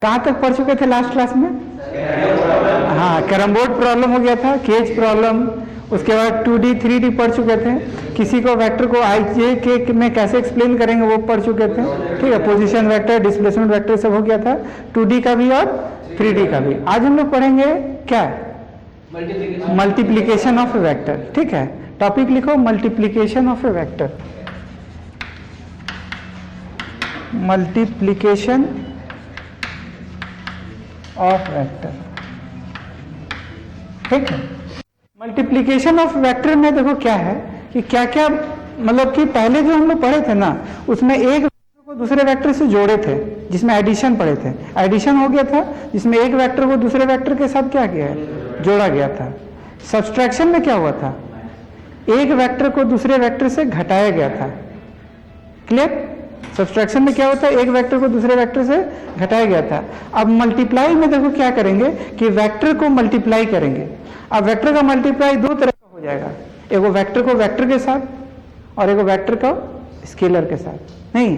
कहाँ तक पढ़ चुके थे लास्ट क्लास में? हाँ, कैरम बोर्ड प्रॉब्लम हो गया था, केज प्रॉब्लम, उसके बाद 2D 3D पढ़ चुके थे। किसी को वेक्टर को IJ के में कैसे एक्सप्लेन करेंगे वो पढ़ चुके थे। ठीक है, पोजीशन वेक्टर, डिस्प्लेसमेंट वेक्टर सब हो गया था, 2D का भी और 3D का भी। आज हम लोग पढ़ेंगे क्या? Multiplication of A vector. ठीक है, टॉपिक लिखो multiplication of A vector. Multiplication of vector. ठीक है, मल्टीप्लीकेशन ऑफ वेक्टर में देखो क्या है कि क्या क्या, मतलब कि पहले जो हम लोग पढ़े थे ना, उसमें एक वेक्टर को दूसरे वेक्टर से जोड़े थे, जिसमें एडिशन पढ़े थे। एडिशन हो गया था जिसमें एक वेक्टर को दूसरे वेक्टर के साथ क्या किया है, जोड़ा गया था। सब्सट्रैक्शन में क्या हुआ था, एक वेक्टर को दूसरे वेक्टर से घटाया गया था। क्लियर? सब्सट्रैक्शन में क्या होता है, एक वेक्टर को दूसरे वेक्टर से घटाया गया था। अब मल्टीप्लाई में देखो क्या करेंगे कि वेक्टर को मल्टीप्लाई करेंगे। अब वेक्टर का मल्टीप्लाई दो तरह का हो जाएगा, एक वेक्टर को वेक्टर के साथ और एक वेक्टर को स्केलर के साथ। नहीं,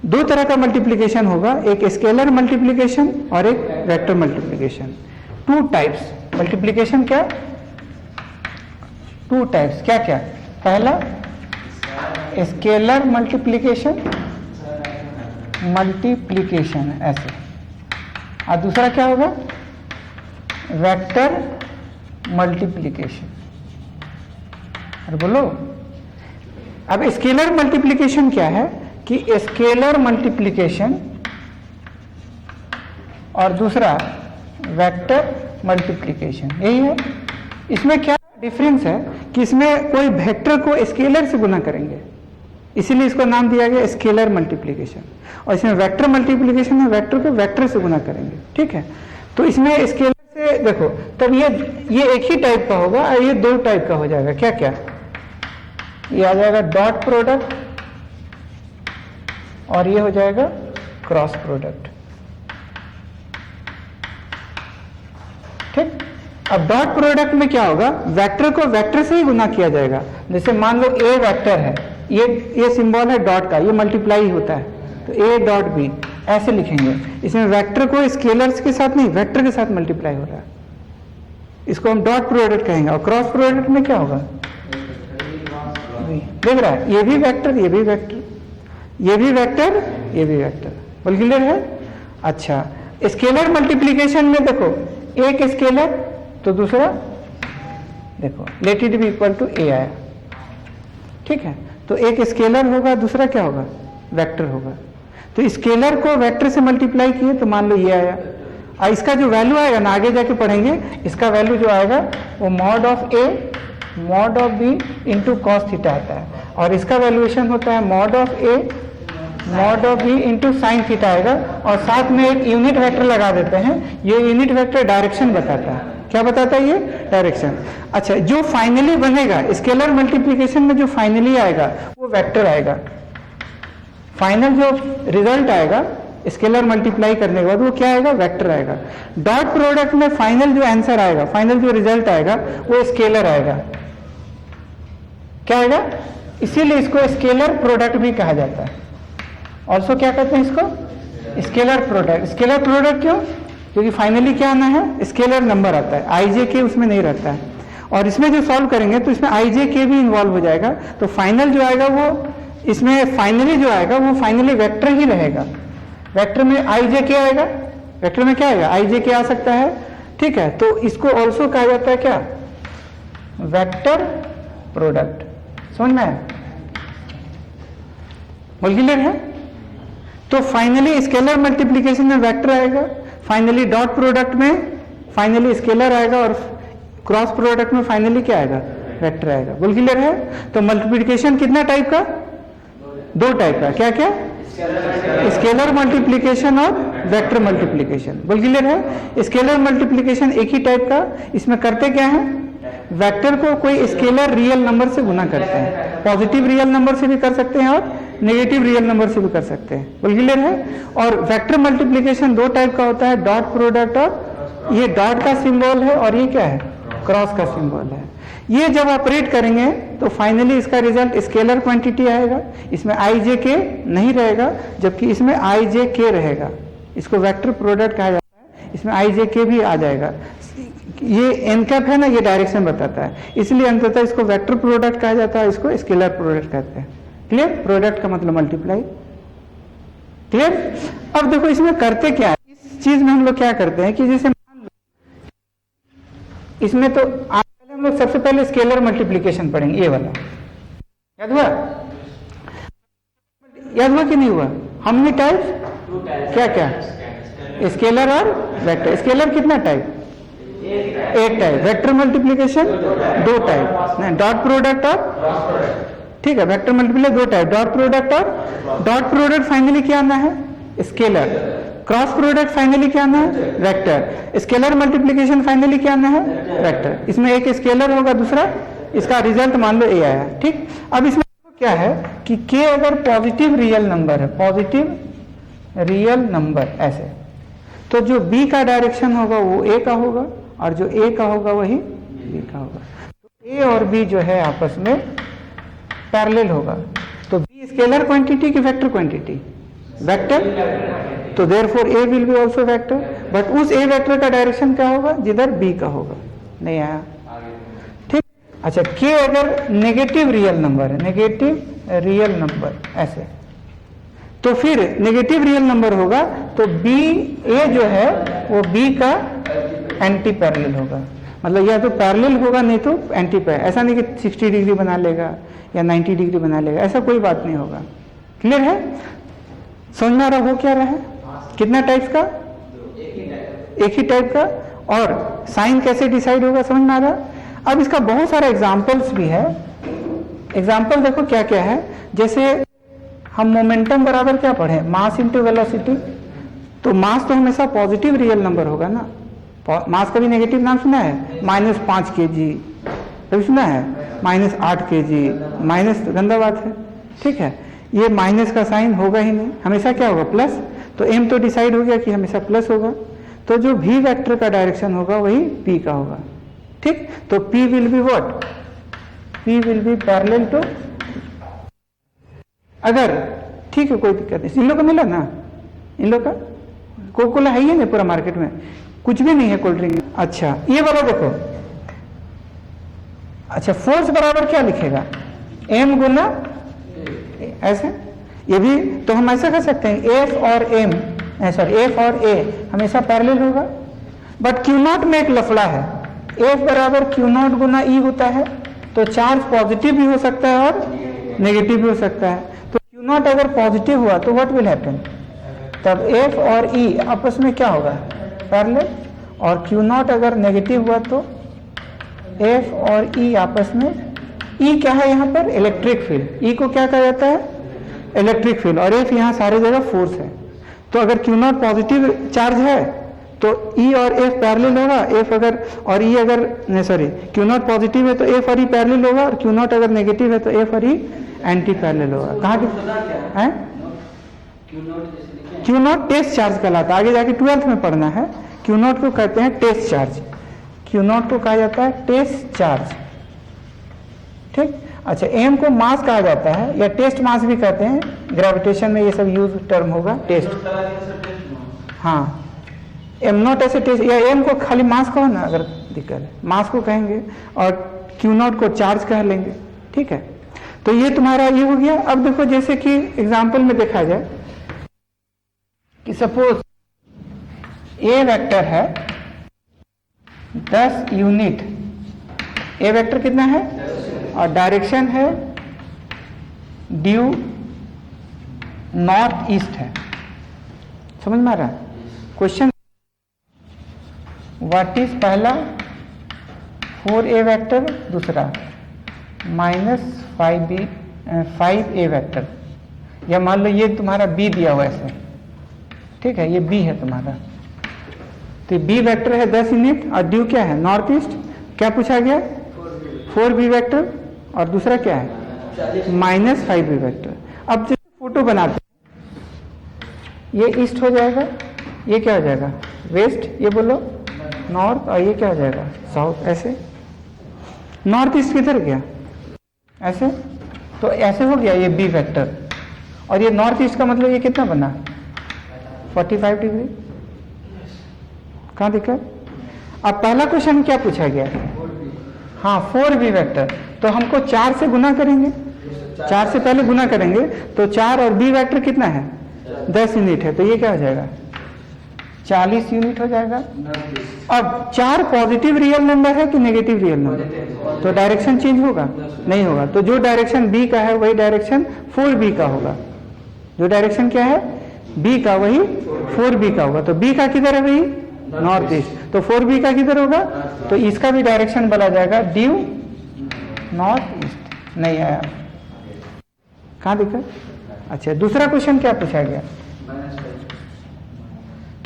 दो तरह का मल्टीप्लिकेशन होगा, एक स्केलर मल्टीप्लिकेशन और एक vector multiplication. Two types multiplication. क्या? Two types. क्या क्या? पहला स्केलर मल्टीप्लिकेशन, मल्टीप्लिकेशन ऐसे, और दूसरा क्या होगा, वेक्टर मल्टीप्लिकेशन। अरे बोलो। अब स्केलर मल्टीप्लिकेशन क्या है कि स्केलर मल्टीप्लिकेशन और दूसरा वेक्टर मल्टीप्लिकेशन, यही है। इसमें क्या डिफरेंस है कि इसमें कोई वेक्टर को स्केलर से गुना करेंगे, इसीलिए इसको नाम दिया गया स्केलर मल्टीप्लिकेशन। और इसमें वेक्टर मल्टीप्लिकेशन में वेक्टर को वेक्टर से गुना करेंगे। ठीक है, तो इसमें स्केलर से देखो तब ये एक ही टाइप का होगा और ये दो टाइप का हो जाएगा। क्या क्या? ये आ जाएगा डॉट प्रोडक्ट और ये हो जाएगा क्रॉस प्रोडक्ट। ठीक, अब डॉट प्रोडक्ट में क्या होगा, वेक्टर को वेक्टर से ही गुना किया जाएगा। जैसे मान लो ए वेक्टर है, ये सिंबल है डॉट का, ये मल्टीप्लाई होता है, तो ए डॉट बी ऐसे लिखेंगे। इसमें वेक्टर को स्केलर्स के साथ नहीं, वेक्टर के साथ मल्टीप्लाई हो रहा है, इसको हम डॉट प्रोडक्ट कहेंगे। और क्रॉस प्रोडक्ट में क्या होगा, देख रहा है, ये भी वेक्टर, ये भी वेक्टर, ये भी वेक्टर, ये भी वेक्टर। बोल क्लियर है? अच्छा, स्केलर मल्टीप्लीकेशन में देखो एक स्केलर तो दूसरा देखो let it be equal to a आया। ठीक है, तो एक स्केलर होगा, दूसरा क्या होगा, वेक्टर होगा। तो स्केलर को वेक्टर से मल्टीप्लाई किए तो मान लो ये आया, और इसका जो वैल्यू आएगा ना आगे जाके पढ़ेंगे, इसका वैल्यू जो आएगा वो mod of A mod of B into cos theta आता है, और इसका वैल्यूएशन होता है mod of A mod of B into sine theta आएगा, और साथ में एक यूनिट वेक्टर लगा देते हैं। ये यूनिट वेक्टर डायरेक्शन बताता है। क्या बताता है ये? डायरेक्शन। अच्छा, जो फाइनली बनेगा स्केलर मल्टीप्लिकेशन में, जो फाइनली आएगा वो वेक्टर आएगा। फाइनल जो रिजल्ट आएगा स्केलर मल्टीप्लाई करने के बाद वो क्या आएगा, वेक्टर आएगा। डॉट प्रोडक्ट में फाइनल जो आंसर आएगा, फाइनल जो रिजल्ट आएगा वो स्केलर आएगा। क्या आएगा? इसीलिए इसको स्केलर प्रोडक्ट भी कहा जाता है। ऑल्सो क्या कहते हैं इसको, स्केलर प्रोडक्ट। स्केलर प्रोडक्ट क्यों? क्योंकि फाइनली क्या आना है, स्केलर नंबर आता है, आईजे के उसमें नहीं रहता है। और इसमें जो सॉल्व करेंगे तो इसमें आईजे के भी इन्वॉल्व हो जाएगा, तो फाइनल जो आएगा वो इसमें फाइनली जो आएगा वो फाइनली वेक्टर ही रहेगा। वेक्टर में आईजे के आएगा, वेक्टर में क्या आएगा, आईजे के आ सकता है। ठीक है, तो इसको ऑल्सो कहा जाता है क्या, वेक्टर प्रोडक्ट। समझ में आया? बोल क्लियर है? तो फाइनली स्केलर मल्टीप्लिकेशन में वेक्टर आएगा, फाइनली डॉट प्रोडक्ट में फाइनली स्केलर आएगा, और क्रॉस प्रोडक्ट में फाइनली क्या आएगा, वेक्टर आएगा। बोल क्लियर है? तो मल्टीप्लिकेशन कितना टाइप का, दो टाइप का। क्या क्या? स्केलर मल्टीप्लिकेशन और वेक्टर मल्टीप्लिकेशन। बोल क्लियर है? स्केलर मल्टीप्लिकेशन एक ही टाइप का, इसमें करते क्या है, वेक्टर को कोई स्केलर रियल नंबर से गुना करते हैं। पॉजिटिव रियल नंबर से भी कर सकते हैं और नेगेटिव रियल नंबर से भी कर सकते हैं। बोल क्लियर है? और वेक्टर मल्टीप्लिकेशन दो टाइप का होता है, डॉट प्रोडक्ट, और ये डॉट का सिंबल है और ये क्या है, क्रॉस का सिंबल है। ये जब ऑपरेट करेंगे तो फाइनली इसका रिजल्ट स्केलर क्वांटिटी आएगा। इसमें आई जे के नहीं रहेगा, जबकि इसमें आई जे के रहेगा। इसको वेक्टर प्रोडक्ट कहा जाता है। इसमें आई जे के भी आ जाएगा। ये एन कैप है ना, ये डायरेक्शन बताता है, इसलिए अंततः इसको वेक्टर प्रोडक्ट कहा जाता है, इसको स्केलर प्रोडक्ट कहते हैं। क्लियर? प्रोडक्ट का मतलब मल्टीप्लाई। क्लियर? अब देखो इसमें करते क्या है, इस चीज में हम लोग क्या करते हैं कि जैसे मान लो इसमें तो हम लोग सबसे पहले स्केलर मल्टीप्लीकेशन पढ़ेंगे, ये वाला याद हुआ? याद हुआ कि नहीं हुआ? हमने टाइप क्या क्या, स्केलर और वेक्टर। स्केलर कितना टाइप? एक type. Vector multiplication 2 type, dot product और, ठीक है, vector multiply 2 type, dot product और डॉट प्रोडक्ट फाइनली क्या आना है? स्केलर। क्रॉस प्रोडक्ट फाइनली क्या आना है? वेक्टर। स्केलर मल्टीप्लीकेशन फाइनली क्या आना है? वेक्टर। इसमें एक स्केलर होगा, दूसरा इसका रिजल्ट मान लो ए आया। ठीक, अब इसमें क्या है कि k अगर पॉजिटिव रियल नंबर है, पॉजिटिव रियल नंबर ऐसे, तो जो b का डायरेक्शन होगा वो a का होगा और जो a का होगा वही b का होगा। तो a और b जो है आपस में पैरेलल होगा। तो b स्केलर क्वांटिटी की वेक्टर क्वांटिटी? वेक्टर। तो therefore a will be also vector, but उस a वेक्टर का डायरेक्शन क्या होगा? जिधर b का होगा। नहीं आया? ठीक। अच्छा, k अगर नेगेटिव रियल नंबर है, नेगेटिव रियल नंबर ऐसे, तो फिर नेगेटिव रियल नंबर होगा तो b a जो है वो b का एंटी पैरेलल होगा। मतलब या तो पैरेलल होगा नहीं तो एंटी पैरेलल। ऐसा नहीं कि 60 डिग्री बना लेगा या 90 डिग्री बना लेगा, ऐसा कोई बात नहीं होगा। क्लियर है? समझ में आ रहा हो क्या रहा है? कितना टाइप्स का? एक ही टाइप का। और साइन कैसे डिसाइड होगा, समझ में आ रहा? अब इसका बहुत सारा एग्जाम्पल्स भी है। एग्जाम्पल देखो क्या क्या है। जैसे हम मोमेंटम बराबर क्या पढ़े? Mass into velocity. तो मास तो हमेशा पॉजिटिव रियल नंबर होगा ना। मास का भी नेगेटिव नाम सुना है? -5 kg, कभी सुना है? -8 kg, माइनस तो गंदा बात है। ठीक है, ये माइनस का साइन होगा ही नहीं, हमेशा क्या होगा? प्लस। तो एम तो डिसाइड हो गया कि हमेशा प्लस होगा। तो जो भी वेक्टर का डायरेक्शन होगा वही पी का होगा। ठीक, तो P will be what? P will be parallel to, अगर, ठीक है कोई दिक्कत नहीं। इन लोग को मिला ना? इन लोग का कोका कोला है ही नहीं पूरा मार्केट में, कुछ भी नहीं है कोल्ड ड्रिंक। अच्छा, ये वाला देखो। अच्छा, फोर्स बराबर क्या लिखेगा? m गुना ऐसे। ये भी तो हम ऐसा कर सकते हैं, F और M, सॉरी F और A हमेशा पैरेलल होगा। बट Q0 में एक लफड़ा है। F बराबर Q0 गुना E होता है, तो चार्ज पॉजिटिव भी हो सकता है और नेगेटिव भी हो सकता है। तो Q0 अगर पॉजिटिव हुआ तो व्हाट विल हैपन? तब F और E आपस में क्या होगा? पैरेलल। और Q0 अगर नेगेटिव हुआ तो F और E आपस में, E क्या है यहाँ पर? Electric field. E को क्या कहा जाता है? Electric field. और F यहाँ सारी जगह फोर्स है। तो अगर Q0 पॉजिटिव चार्ज है तो E और F पैरेलल होगा। F अगर और E अगर नहीं, सॉरी, Q0 पॉजिटिव है तो F और E पैरेलल होगा, और Q0 अगर नेगेटिव है तो F और E एंटी पैरेलल होगा। कहाँ है? Q0 टेस्ट चार्ज कहलाता है, आगे जाके 12th में पढ़ना है। Q0 को कहते हैं टेस्ट चार्ज। Q0 को कहा जाता है टेस्ट चार्ज। ठीक। अच्छा, M को मास कहा जाता है या टेस्ट मास भी कहते हैं, ग्रेविटेशन में ये सब यूज टर्म होगा, टेस्ट। हाँ, M0 ऐसे टेस्ट, या M को खाली मास कहो ना अगर दिक्कत है, मास को कहेंगे, और Q0 को चार्ज कह लेंगे। ठीक है, तो ये तुम्हारा ये हो गया। अब देखो, जैसे कि एग्जाम्पल में देखा जाए कि सपोज A वेक्टर है 10 यूनिट, A वेक्टर कितना है और डायरेक्शन है ड्यू नॉर्थ ईस्ट है। समझ में आ रहा है? क्वेश्चन व्हाट इज पहला 4A वेक्टर, दूसरा -5A वेक्टर, या मान लो ये तुम्हारा B दिया हुआ ऐसे। ठीक है, ये B है तुम्हारा, तो B वेक्टर है 10 यूनिट और ड्यू क्या है? North east. क्या पूछा गया? 4B वेक्टर, और दूसरा क्या है? -5B vector. अब जैसे फोटो बनाते हैं, ये ईस्ट हो जाएगा, ये क्या हो जाएगा? वेस्ट, ये बोलो नॉर्थ, और ये क्या हो जाएगा? साउथ। ऐसे नॉर्थ ईस्ट किधर गया? ऐसे, तो ऐसे हो गया ये B वेक्टर। और ये नॉर्थ ईस्ट का मतलब ये कितना बना? 45 डिग्री। कहाँ दिक्कत? अब पहला क्वेश्चन क्या पूछा गया? हाँ 4b वेक्टर, तो हमको 4 से गुना करेंगे, 4 से पहले गुना करेंगे, तो 4 और b वेक्टर कितना है? 10 यूनिट है, तो ये क्या हो जाएगा? 40 यूनिट हो जाएगा। अब 4 पॉजिटिव रियल नंबर है कि नेगेटिव रियल नंबर? तो डायरेक्शन चेंज होगा? नहीं होगा। तो जो डायरेक्शन b का है वही डायरेक्शन 4b का होगा। जो डायरेक्शन क्या है? b का, वही 4b का होगा। तो b का किधर है भाई? North east. तो 4b का किधर होगा? तो इसका भी डायरेक्शन बोला जाएगा ड्यू नॉर्थ ईस्ट। नहीं आया? कहाँ दिक्कत? अच्छा, दूसरा क्वेश्चन क्या पूछा गया?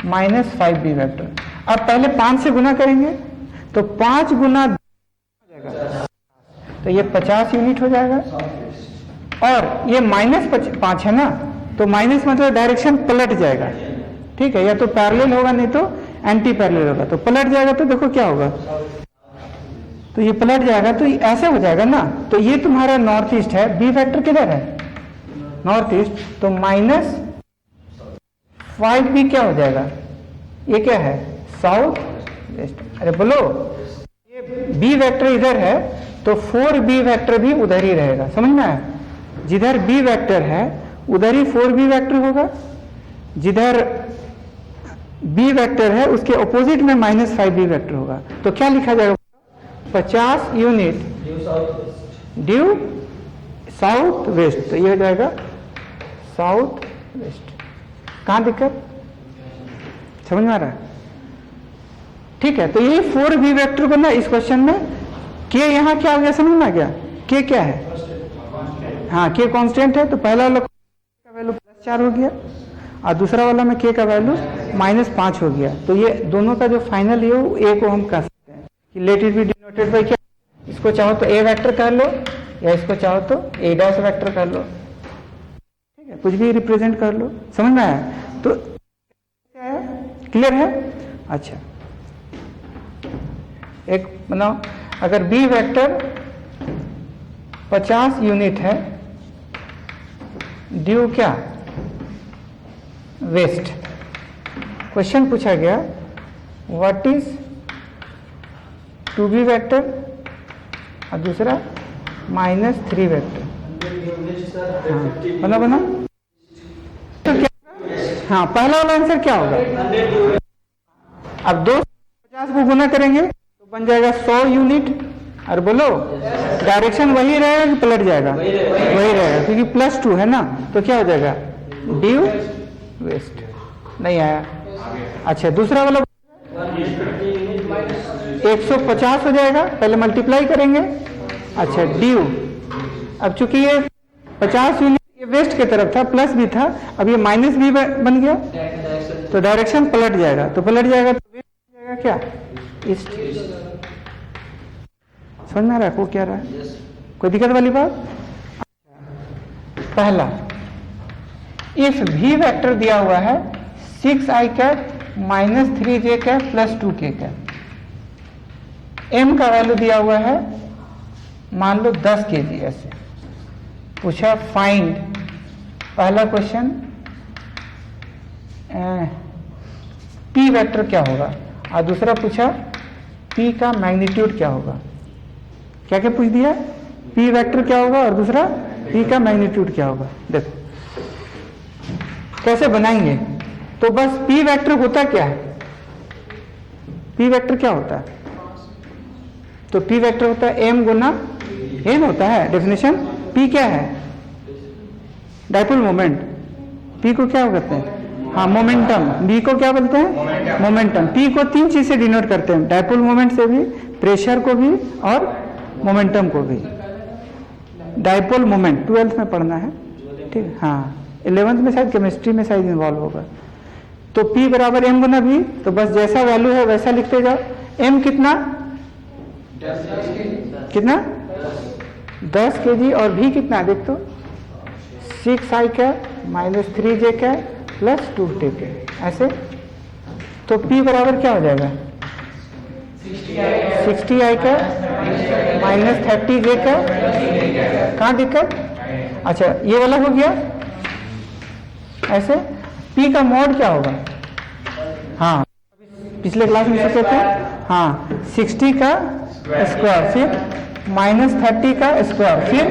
-5b vector. अब पहले 5 से गुना करेंगे, तो 5 गुना हो जाएगा, तो ये 50 यूनिट हो जाएगा। और ये -5 है ना, तो माइनस मतलब डायरेक्शन पलट जाएगा, ठीक है? या तो पैरेलल होगा, नहीं तो एंटी पैरेलल होगा। तो पलट जाएगा तो देखो क्या होगा, तो ये पलट जाएगा, तो ऐसे हो जाएगा ना। तो ये तुम्हारा नॉर्थ ईस्ट है, बी वेक्टर किधर है? North east. तो -5b क्या हो जाएगा? ये क्या है? South west. अरे बोलो, ये बी वेक्टर इधर है, तो 4b वेक्टर भी उधर ही रहेगा, समझ में आया? जिधर b वेक्टर है उधर ही 4b वेक्टर होगा। जिधर b वेक्टर है उसके ऑपोजिट में -5b वेक्टर होगा। तो क्या लिखा जाएगा? 50 यूनिट ड्यू साउथ वेस्ट। तो ये हो जाएगा साउथ वेस्ट। कहाँ दिक्कत? समझ में आ रहा है? ठीक है। तो ये 4b वेक्टर को ना इस क्वेश्चन में k यहाँ क्या हो गया, समझ में आ गया? k क्या है? हाँ, k कांस्टेंट है। तो पहला वाला का वैल्यू +4 हो गया और दूसरा वाला में k का वैल्यू -5 हो गया। तो ये दोनों का जो फाइनल है वो a को हम कह सकते हैं कि late it B denoted by क्या? इसको चाहो तो a वेक्टर कर लो, या इसको चाहो तो a डैश वेक्टर कर लो, ठीक है? कुछ भी रिप्रेजेंट कर लो। समझ में आया? तो क्या है? क्लियर है? अच्छा, एक बनाओ। अगर b वेक्टर 50 यूनिट है ड्यू क्या? वेस्ट। क्वेश्चन पूछा गया व्हाट इज 2b वेक्टर और दूसरा -3 वेक्टर। हाँ, बना तो क्या? हाँ, पहला वाला आंसर क्या होगा? अब 250 को गुना करेंगे तो बन जाएगा 100 यूनिट। और बोलो, डायरेक्शन वही रहेगा कि पलट जाएगा? वही रहेगा, क्योंकि +2 है ना। तो क्या हो जाएगा? Due west. नहीं आया? अच्छा, दूसरा वाला 150 हो जाएगा, पहले मल्टीप्लाई करेंगे। अच्छा, ड्यू। अब चूंकि ये 50 यूनिट ये वेस्ट की तरफ था, प्लस भी था, अब ये माइनस भी बन गया, तो डायरेक्शन पलट जाएगा। तो पलट जाएगा तो वेस्ट हो जाएगा क्या? ईस्ट। समझ में आ रहा है? को क्या रहा है? कोई दिक्कत वाली बात? पहला, इफ v वेक्टर दिया हुआ है 6i cap -3j cap +2k cap, m का वैल्यू दिया हुआ है मान लो 10 kg। ऐसे पूछा फाइंड, पहला क्वेश्चन p वेक्टर क्या होगा, और दूसरा पूछा p का मैग्नीट्यूड क्या होगा। क्या क्या पूछ दिया? p वेक्टर क्या होगा और दूसरा p का मैग्नीट्यूड क्या होगा। देखो कैसे बनाएंगे। तो बस p वेक्टर होता क्या है? p वेक्टर क्या होता है? तो p वेक्टर होता है m गुना n होता है। डेफिनेशन p क्या है? Dipole moment. p को क्या कहते हैं? हाँ, मोमेंटम। b को क्या बोलते हैं? मोमेंटम। p को 3 चीज से डिनोट करते हैं, डाइपोल मोमेंट से भी, प्रेशर को भी और मोमेंटम को भी। डाइपोल मोमेंट 12th में पढ़ना है, ठीक है? हाँ, 11th में शायद केमिस्ट्री में शायद इन्वॉल्व होगा। तो P बराबर m गुना v, तो बस जैसा वैल्यू है वैसा लिखते जाओ। m कितना? कितना? 10 kg। और v कितना देख तो? 6i cap -3j cap +2k cap. ऐसे तो P बराबर क्या हो जाएगा? 60i cap -30j cap. कहाँ दिक्कत? अच्छा, ये वाला हो गया ऐसे। P का मॉड क्या होगा? हाँ पिछले क्लास में सोचे थे, हाँ 60 का स्क्वायर, फिर -30 का स्क्वायर, फिर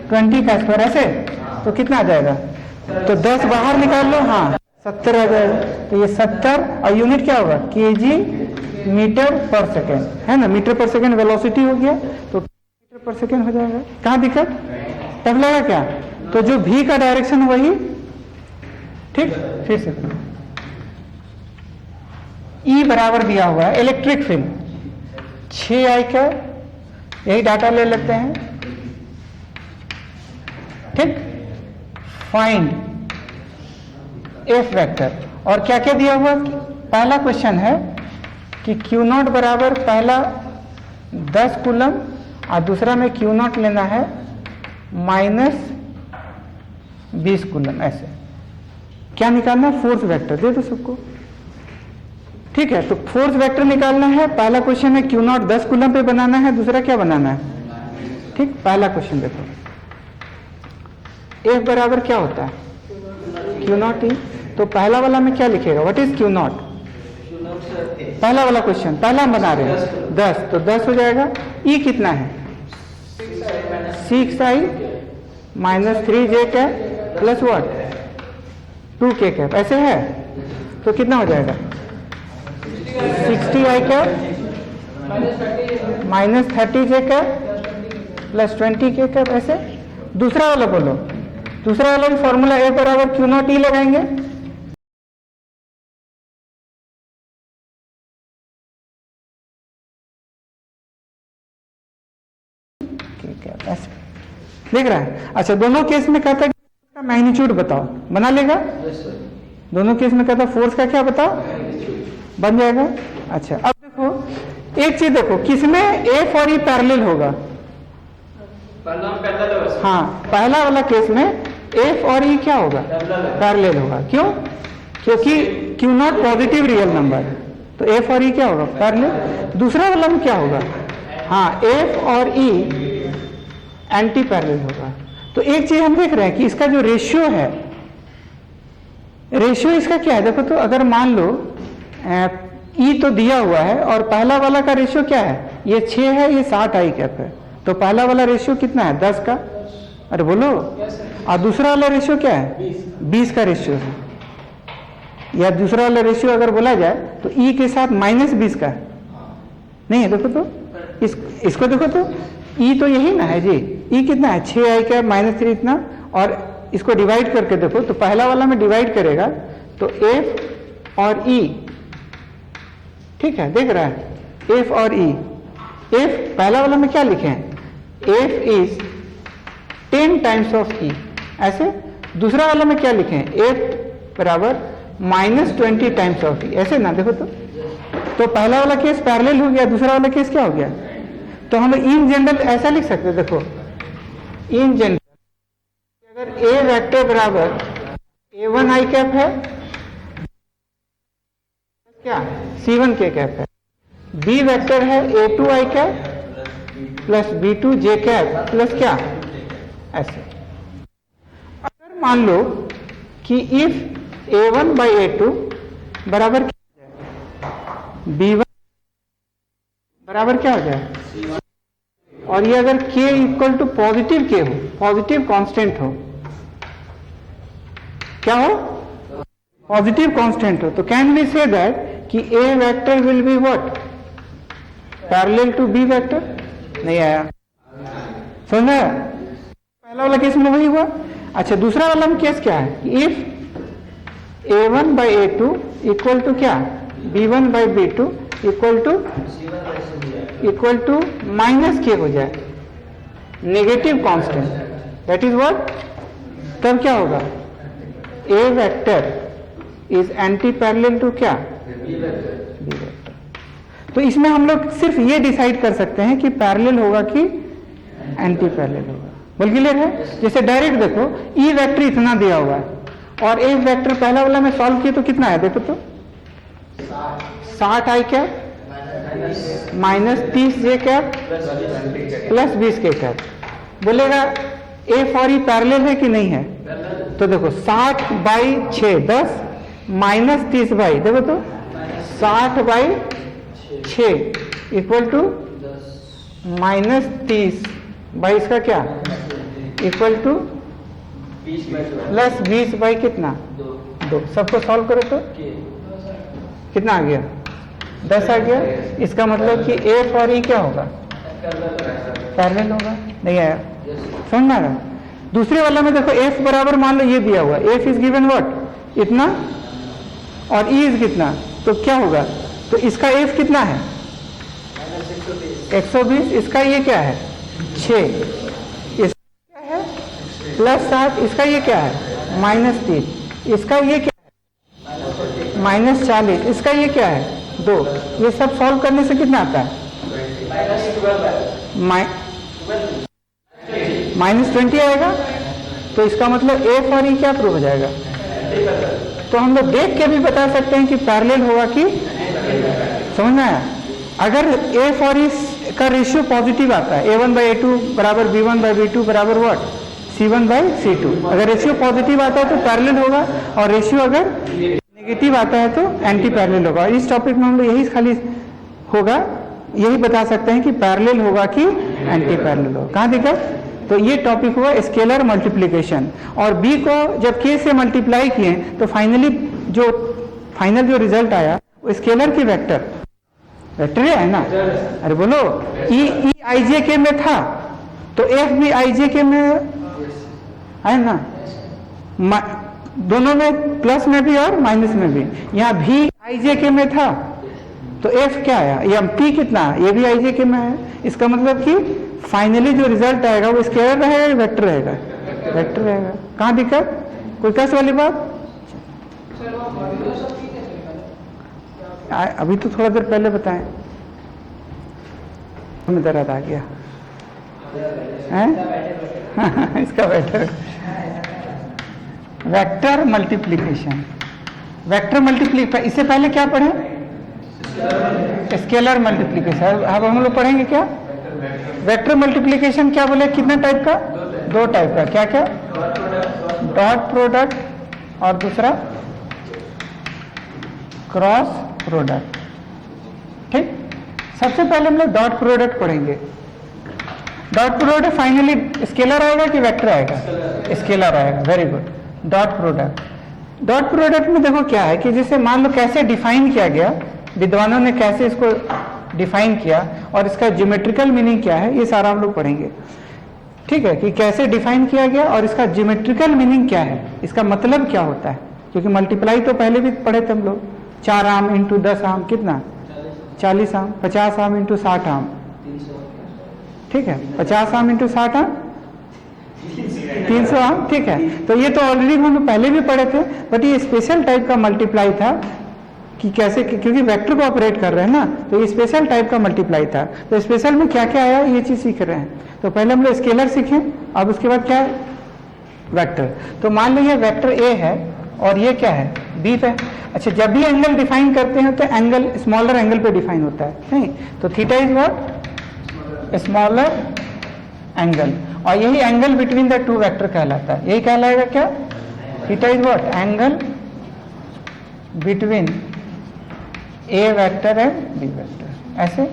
20 का स्क्वायर, ऐसे तो कितना आ जाएगा? तो 10 बाहर निकाल लो, हाँ 70 आ जाएगा। तो ये 70 और यूनिट क्या होगा? केजी मीटर पर सेकेंड, है ना? मीटर पर सेकेंड वेलोसिटी हो गया, तो मीटर पर सेकेंड हो जाएगा। कहाँ दिक्कत? तब लगा क्या? तो जो भी का डायरेक्शन वही, ठीक। फिर से E बराबर दिया हुआ है इलेक्ट्रिक फील्ड 6I का, यही डाटा ले लेते हैं, ठीक। फाइंड F वेक्टर, और क्या क्या दिया हुआ? पहला क्वेश्चन है कि Q नॉट बराबर पहला 10 कूलम और दूसरा में Q नॉट लेना है -20 कूलम। ऐसे क्या निकालना है? Force vector. दे दो सबको, ठीक है। तो फोर्स वेक्टर निकालना है। पहला क्वेश्चन है Q नॉट 10 कूलम पे बनाना है, दूसरा क्या बनाना है, ठीक। पहला क्वेश्चन देखो, F बराबर क्या होता है? Q not E। तो पहला वाला में क्या लिखेगा? What is Q not? पहला वाला क्वेश्चन, पहला हम बना रहे हैं 10, तो 10 हो जाएगा। E कितना है? 6I - 3J cap plus what 2K cap, ऐसे है। तो कितना हो जाएगा? 60I cap -30J cap plus 20K cap, ऐसे। दूसरा वाला बोलो, दूसरा वाला भी फॉर्मूला F बराबर Q नॉट E लगाएंगे, ऐसे देख रहा है। अच्छा, दोनों केस में कहता है कि मैग्नीट्यूड बताओ, बना लेगा? दोनों केस में कहता फोर्स का क्या बताओ, बन जाएगा। अच्छा, अब देखो एक चीज देखो, किसमें F और E पैरेलल होगा? हाँ, पहला वाला केस में F और E क्या होगा? पैरेलल होगा। क्यों? क्योंकि Q not positive real number है, तो F और E क्या होगा? पैरेलल। दूसरा वाला में क्या होगा? हाँ, F और E एंटी पैरेलल होगा। तो एक चीज हम देख रहे हैं कि इसका जो रेशियो है, रेशियो इसका क्या है? देखो तो अगर मान लो E तो दिया हुआ है और पहला वाला का रेशियो क्या है? ये 6 है, ये 60I कैप है, तो पहला वाला रेशियो कितना है? 10 का। अरे बोलो। और दूसरा वाला रेशियो क्या है? 20 का रेशियो है। या दूसरा वाला रेशियो अगर बोला जाए तो E के साथ -20 का है, नहीं है? देखो तो इसको देखो तो E तो यही ना है जी। E कितना है? 6I कैप -3 इतना, और इसको डिवाइड करके देखो तो पहला वाला में डिवाइड करेगा तो F और E, ठीक है, देख रहा है? F और E। F पहला वाला में क्या लिखे हैं? F is 10 times of E, ऐसे। दूसरा वाला में क्या लिखे हैं? F बराबर -20 टाइम्स ऑफ E, ऐसे ना। देखो तो पहला वाला केस पैरेलल हो गया, दूसरा वाला केस क्या हो गया? तो हम इन जनरल ऐसा लिख सकते हैं, देखो इन जनरल अगर A वेक्टर बराबर A1I कैप है, क्या C1K कैप है, B वेक्टर है A2I cap plus B2J cap plus क्या, ऐसे। अगर मान लो कि इफ A1 by A2 बराबर क्या हो जाए? B1 बराबर क्या हो जाए? और ये अगर K equal to positive K हो, पॉजिटिव कांस्टेंट हो, क्या हो? पॉजिटिव कांस्टेंट हो, तो कैन वी से दैट कि A vector will be what? Parallel to B vector. नहीं आया, समझ? पहला वाला केस में वही हुआ। अच्छा, दूसरा वाला में केस क्या है? If A1 by A2 equal to क्या? B1 by B2 equal to -K हो जाए, negative constant, that is what? तब क्या होगा? A vector is anti parallel to क्या? B vector. तो इसमें हम लोग सिर्फ ये डिसाइड कर सकते हैं कि पैरेलल होगा कि एंटी पैरेलल होगा। बोल क्लियर है? जैसे डायरेक्ट देखो, E वेक्टर इतना दिया हुआ है और A वेक्टर पहला वाला में सॉल्व किया तो कितना है? देखो तो 60I cap -30J cap plus 20K cap. बोलेगा F और E पैरेलल है कि नहीं है? तो देखो 60 बाई 6 10 माइनस 30 बाई, देखो तो 60 by 6 equal to minus 30 by इसका क्या इक्वल टू प्लस 20 बाई कितना 2। सबको सॉल्व करो तो कितना आ गया 10 आ गया। इसका मतलब कि एफ और ई क्या होगा पैरेलल होगा। नहीं आया समझ में आ रहा। दूसरे वाला में देखो एफ बराबर मान लो ये दिया हुआ एफ इज गिवन व्हाट इतना और ई इज कितना, तो क्या होगा, तो इसका एफ कितना है 120, इसका ये क्या है 6, इसका क्या है प्लस 7, इसका ये क्या है माइनस 3, इसका ये क्या है माइनस 40, इसका ये क्या है 2। ये सब सॉल्व करने से कितना आता है -20 आएगा। तो इसका मतलब एफ और ई क्या प्रूव हो जाएगा। तो हम लोग देख के भी बता सकते हैं कि पैरेलल होगा कि समझ में आया। अगर एफ और ई का रेशियो पॉजिटिव आता है A1/A2 बराबर B1/B2 बराबर व्हाट C1/C2, अगर रेशियो पॉजिटिव आता है तो पैरेलल होगा और रेशियो अगर नेगेटिव आता है तो एंटी पैरेलल होगा। इस टॉपिक में हम लोग यही खाली होगा, यही बता सकते हैं कि पैरेलल होगा कि एंटी पैरेलल होगा। कहाँ देखा, तो ये टॉपिक हुआ स्केलर मल्टीप्लिकेशन। और बी को जब के से मल्टीप्लाई किए तो फाइनल जो रिजल्ट आया वो स्केलर की वेक्टर है ना। अरे बोलो ई आई जे के में था तो एफ भी आई जे के में है ना, दोनों में प्लस में भी और माइनस में भी। यहाँ भी आई जे के में था तो एफ क्या आया, या पी कितना, ये भी आई जे के में है। इसका मतलब कि फाइनली जो रिजल्ट आएगा वो स्केलर रहेगा या वेक्टर रहेगा, वेक्टर रहेगा। कहाँ दिक्कत, कोई कस वाली बात। अभी तो थोड़ा देर पहले बताएं, हमें दर्द आ गया है इसका वेक्टर मल्टीप्लिकेशन, वेक्टर मल्टीप्लिकेशन। इससे पहले क्या पढ़े स्केलर मल्टीप्लिकेशन। अब हम लोग पढ़ेंगे क्या वेक्टर मल्टीप्लिकेशन। क्या बोले कितने टाइप का, 2 टाइप का। क्या क्या, डॉट प्रोडक्ट और दूसरा क्रॉस प्रोडक्ट। ठीक, सबसे पहले हम लोग डॉट प्रोडक्ट पढ़ेंगे। डॉट प्रोडक्ट फाइनली स्केलर आएगा कि वेक्टर आएगा, स्केलर आएगा। Very good. डॉट प्रोडक्ट में देखो क्या है कि जैसे मान लो कैसे डिफाइन किया गया, विद्वानों ने कैसे इसको डिफाइन किया और इसका ज्योमेट्रिकल मीनिंग क्या है, ये सारा हम लोग पढ़ेंगे। ठीक है, कि कैसे डिफाइन किया गया और इसका ज्योमेट्रिकल मीनिंग क्या है, इसका मतलब क्या होता है। क्योंकि मल्टीप्लाई तो पहले भी पढ़े थे हम लोग, 4 आम इंटू 10 आम कितना 40 आम, 50 आम इंटू 60 आम। ठीक है, 50 आम इंटू 60 आम 300 आम। ठीक है, तो ये तो ऑलरेडी हम लोग पहले भी पढ़े थे, बट ये स्पेशल टाइप का मल्टीप्लाई था कि कैसे, क्योंकि वेक्टर को ऑपरेट कर रहे हैं ना, तो ये स्पेशल टाइप का मल्टीप्लाई था। तो स्पेशल में क्या क्या आया ये चीज सीख रहे हैं। तो पहले हम लोग स्केलर सीखे, अब उसके बाद क्या है वेक्टर। तो मान लो ये वेक्टर ए है और ये क्या है बी है। अच्छा, जब भी एंगल डिफाइन करते हैं तो एंगल स्मॉलर एंगल पे डिफाइन होता है, नहीं तो theta is what smaller angle, और यही angle between the two vector कहलाता है। यही कहलाएगा क्या, theta is what angle between A vector and b vector, ऐसे।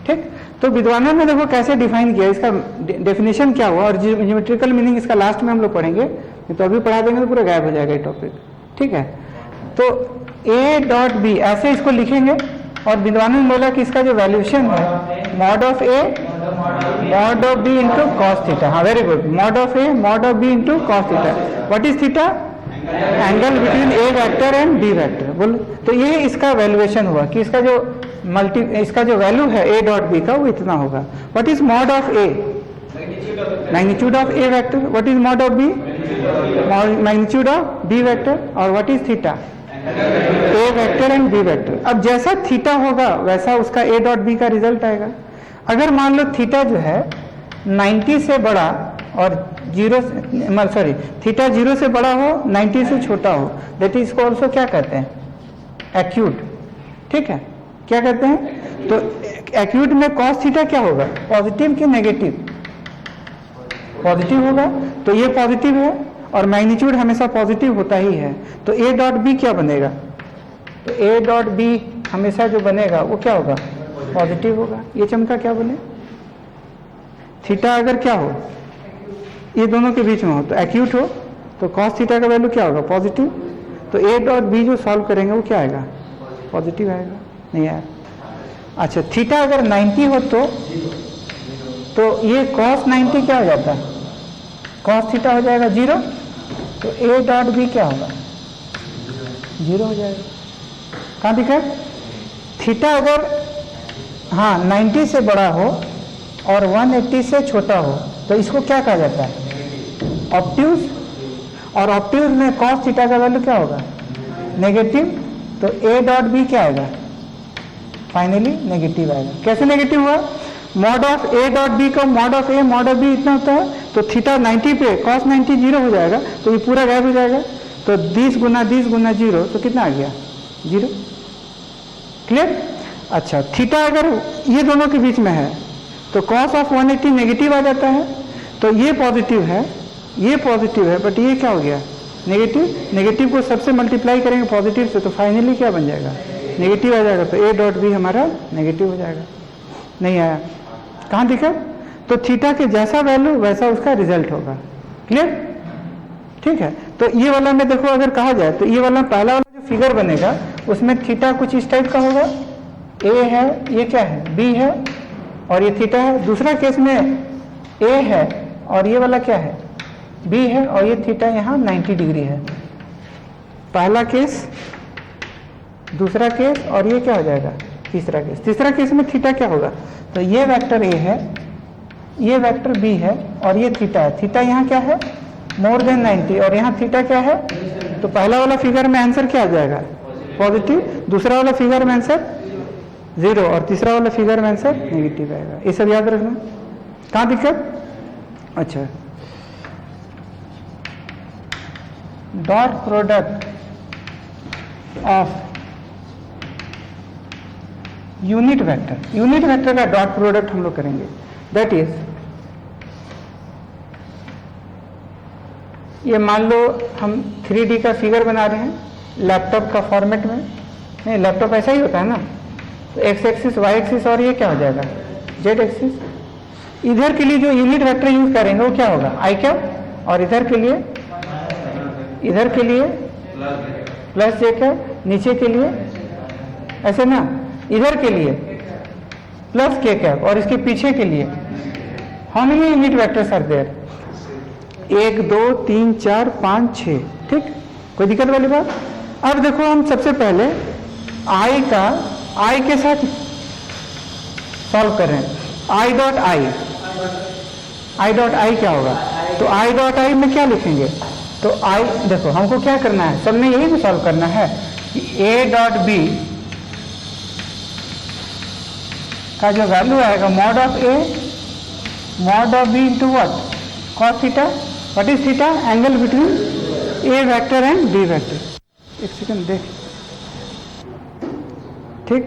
ठीक, तो विद्वानों ने देखो कैसे डिफाइन किया, इसका डेफिनेशन क्या हुआ और ज्योमेट्रिकल मीनिंग इसका लास्ट में हम लोग पढ़ेंगे, तो अभी पढ़ा देंगे तो पूरा गायब हो जाएगा ये टॉपिक। ठीक है, तो ए डॉट बी ऐसे इसको लिखेंगे और विद्वानों ने बोला कि इसका जो वैल्यूएशन है mod of A mod of B into cos theta. हाँ, very good, mod of A mod of B into cos theta. What is theta, angle between A vector and b vector. बोल, तो ये इसका valuation हुआ कि इसका जो value है ए डॉट बी का वो इतना होगा। What is mod of a, magnitude of A vector. What is mod of b, magnitude of B vector. और what is theta, a vector and b vector. अब जैसा थीटा होगा वैसा उसका ए डॉट बी का रिजल्ट आएगा। अगर मान लो थीटा जो है 90 से बड़ा और थीटा 0 से बड़ा हो 90 से छोटा हो, दैट इसको ऑल्सो क्या कहते हैं एक्यूट। ठीक है, क्या कहते हैं, तो एक्यूट में कॉस थीटा क्या होगा, पॉजिटिव कि नेगेटिव, पॉजिटिव होगा। तो ये पॉजिटिव है और मैग्नीट्यूड हमेशा पॉजिटिव होता ही है, तो ए डॉट बी क्या बनेगा? तो ए डॉट बी हमेशा जो बनेगा वो क्या होगा? पॉजिटिव होगा। ये चमका क्या बने? थीटा अगर क्या हो, ये दोनों के बीच में हो तो एक्यूट हो, तो कॉस थीटा का वैल्यू क्या होगा? पॉजिटिव। तो ए डॉट बी जो सॉल्व करेंगे वो क्या आएगा? पॉजिटिव आएगा। नहीं आया? अच्छा, थीटा अगर 90 हो तो ये कॉस 90 क्या हो जाता है? कॉस थीटा हो जाएगा 0, तो ए डॉट बी क्या होगा? 0 हो जाएगा। कहाँ दिखा? थीटा अगर हाँ 90 से बड़ा हो और 180 से छोटा हो तो इसको क्या कहा जाता है? ऑब्ट्यूज। और ऑब्ट्यूज में कॉस थीटा का वैल्यू क्या होगा? नेगेटिव। तो ए डॉट बी क्या आएगा? फाइनली नेगेटिव आएगा। कैसे नेगेटिव हुआ? Mod of a dot b का mod of A mod of b इतना होता है, तो थीटा 90 पे कॉस 90 0 हो जाएगा, तो ये पूरा गायब हो जाएगा। तो 10 गुना 0 तो कितना आ गया? 0। क्लियर? अच्छा, थीटा अगर ये दोनों के बीच में है तो कॉस ऑफ 180 नेगेटिव आ जाता है, तो ये पॉजिटिव है, ये पॉजिटिव है, बट ये क्या हो गया? नेगेटिव। नेगेटिव को सबसे मल्टीप्लाई करेंगे पॉजिटिव से, तो फाइनली क्या बन जाएगा? नेगेटिव आ जाएगा। तो ए डॉट बी हमारा नेगेटिव हो जाएगा। नहीं आया? कहाँ दिखा? तो थीटा के जैसा वैल्यू वैसा उसका रिजल्ट होगा। क्लियर? ठीक है। तो ये वाला में देखो, अगर कहा जाए तो ये वाला पहला वाला जो फिगर बनेगा उसमें थीटा कुछ इस टाइप का होगा। ए है, ये क्या है? बी है, और ये थीटा है। दूसरा केस में ए है और ये वाला क्या है? बी है, और ये थीटा यहाँ 90 डिग्री है। पहला केस, दूसरा केस, और ये क्या हो जाएगा? तीसरा केस। तीसरा केस में थीटा क्या होगा? तो ये वेक्टर ए है, ये वेक्टर बी है, और ये थीटा है। थीटा यहाँ क्या है? मोर देन 90, और यहाँ थीटा क्या है? तो पहला वाला फिगर में आंसर क्या आ जाएगा? पॉजिटिव। दूसरा वाला फिगर में आंसर 0, और तीसरा वाला फिगर में आंसर नेगेटिव आएगा। ये सब याद रखना। कहाँ दिक्कत? अच्छा, dot product of unit vector का डॉट प्रोडक्ट हम लोग करेंगे। दैट इज, ये मान लो हम 3D का फिगर बना रहे हैं लैपटॉप का फॉर्मेट में। नहीं, लैपटॉप ऐसा ही होता है ना। तो एक्स एक्सिस, वाई एक्सिस, और ये क्या हो जाएगा? Z axis. इधर के लिए जो यूनिट वेक्टर यूज करेंगे वो क्या होगा? आई कैप, और इधर के लिए प्लस जे कैप, नीचे के लिए ऐसे ना, इधर के लिए प्लस के कैप, और इसके पीछे के लिए how many unit vectors are there? 1 2 3 4 5 6। ठीक, कोई दिक्कत वाली बात? अब देखो, हम सबसे पहले आई के साथ सॉल्व कर रहे हैं। आई डॉट आई क्या होगा? तो आई डॉट आई में क्या लिखेंगे? तो आई, देखो हमको क्या करना है, सबने यही तो सॉल्व करना है कि ए डॉट बी का जो वैल्यू आएगा mod of A mod of B into what? Cos theta. What is theta? Angle between A vector and b vector. एक सेकंड देख। ठीक,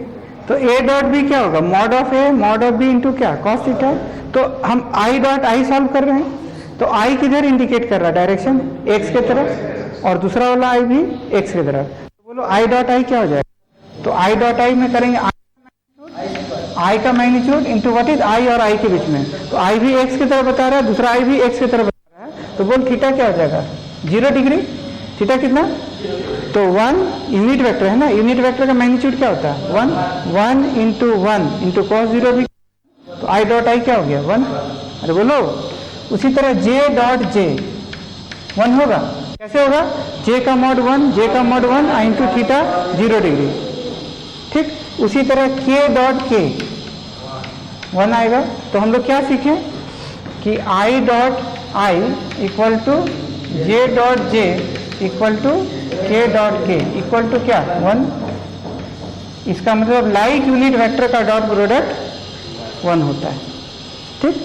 तो ए डॉट बी क्या होगा? Mod of A mod of B into क्या? Cos theta. तो हम आई dot I solve कर रहे हैं, तो आई किधर इंडिकेट कर रहा है? डायरेक्शन एक्स के तरफ, और दूसरा वाला आई भी एक्स की तरफ। तो बोलो आई डॉट आई क्या हो जाएगा? तो आई डॉट आई में करेंगे आई का magnitude into what is I और आई के बीच में। तो आई भी एक्स की तरफ बता रहा है, दूसरा आई भी एक्स की तरफ बता रहा है, तो बोल थीटा क्या हो जाएगा? 0 डिग्री। थीटा कितना? तो 1 यूनिट वेक्टर है ना, यूनिट वेक्टर का मैग्नीट्यूड क्या होता है? 1 इंटू 1 इंटू कॉस 0 भी, तो आई डॉट आई क्या हो गया? 1। अरे बोलो, उसी तरह जे डॉट जे 1 होगा। कैसे होगा? जे का मॉड 1 आई इंटू थीटा 0 डिग्री। ठीक, उसी तरह के डॉट के 1 आएगा। तो हम लोग क्या सीखें कि i dot i equal to j dot j equal to k dot k equal to क्या? 1। इसका मतलब लाइक यूनिट वेक्टर का डॉट प्रोडक्ट 1 होता है। ठीक,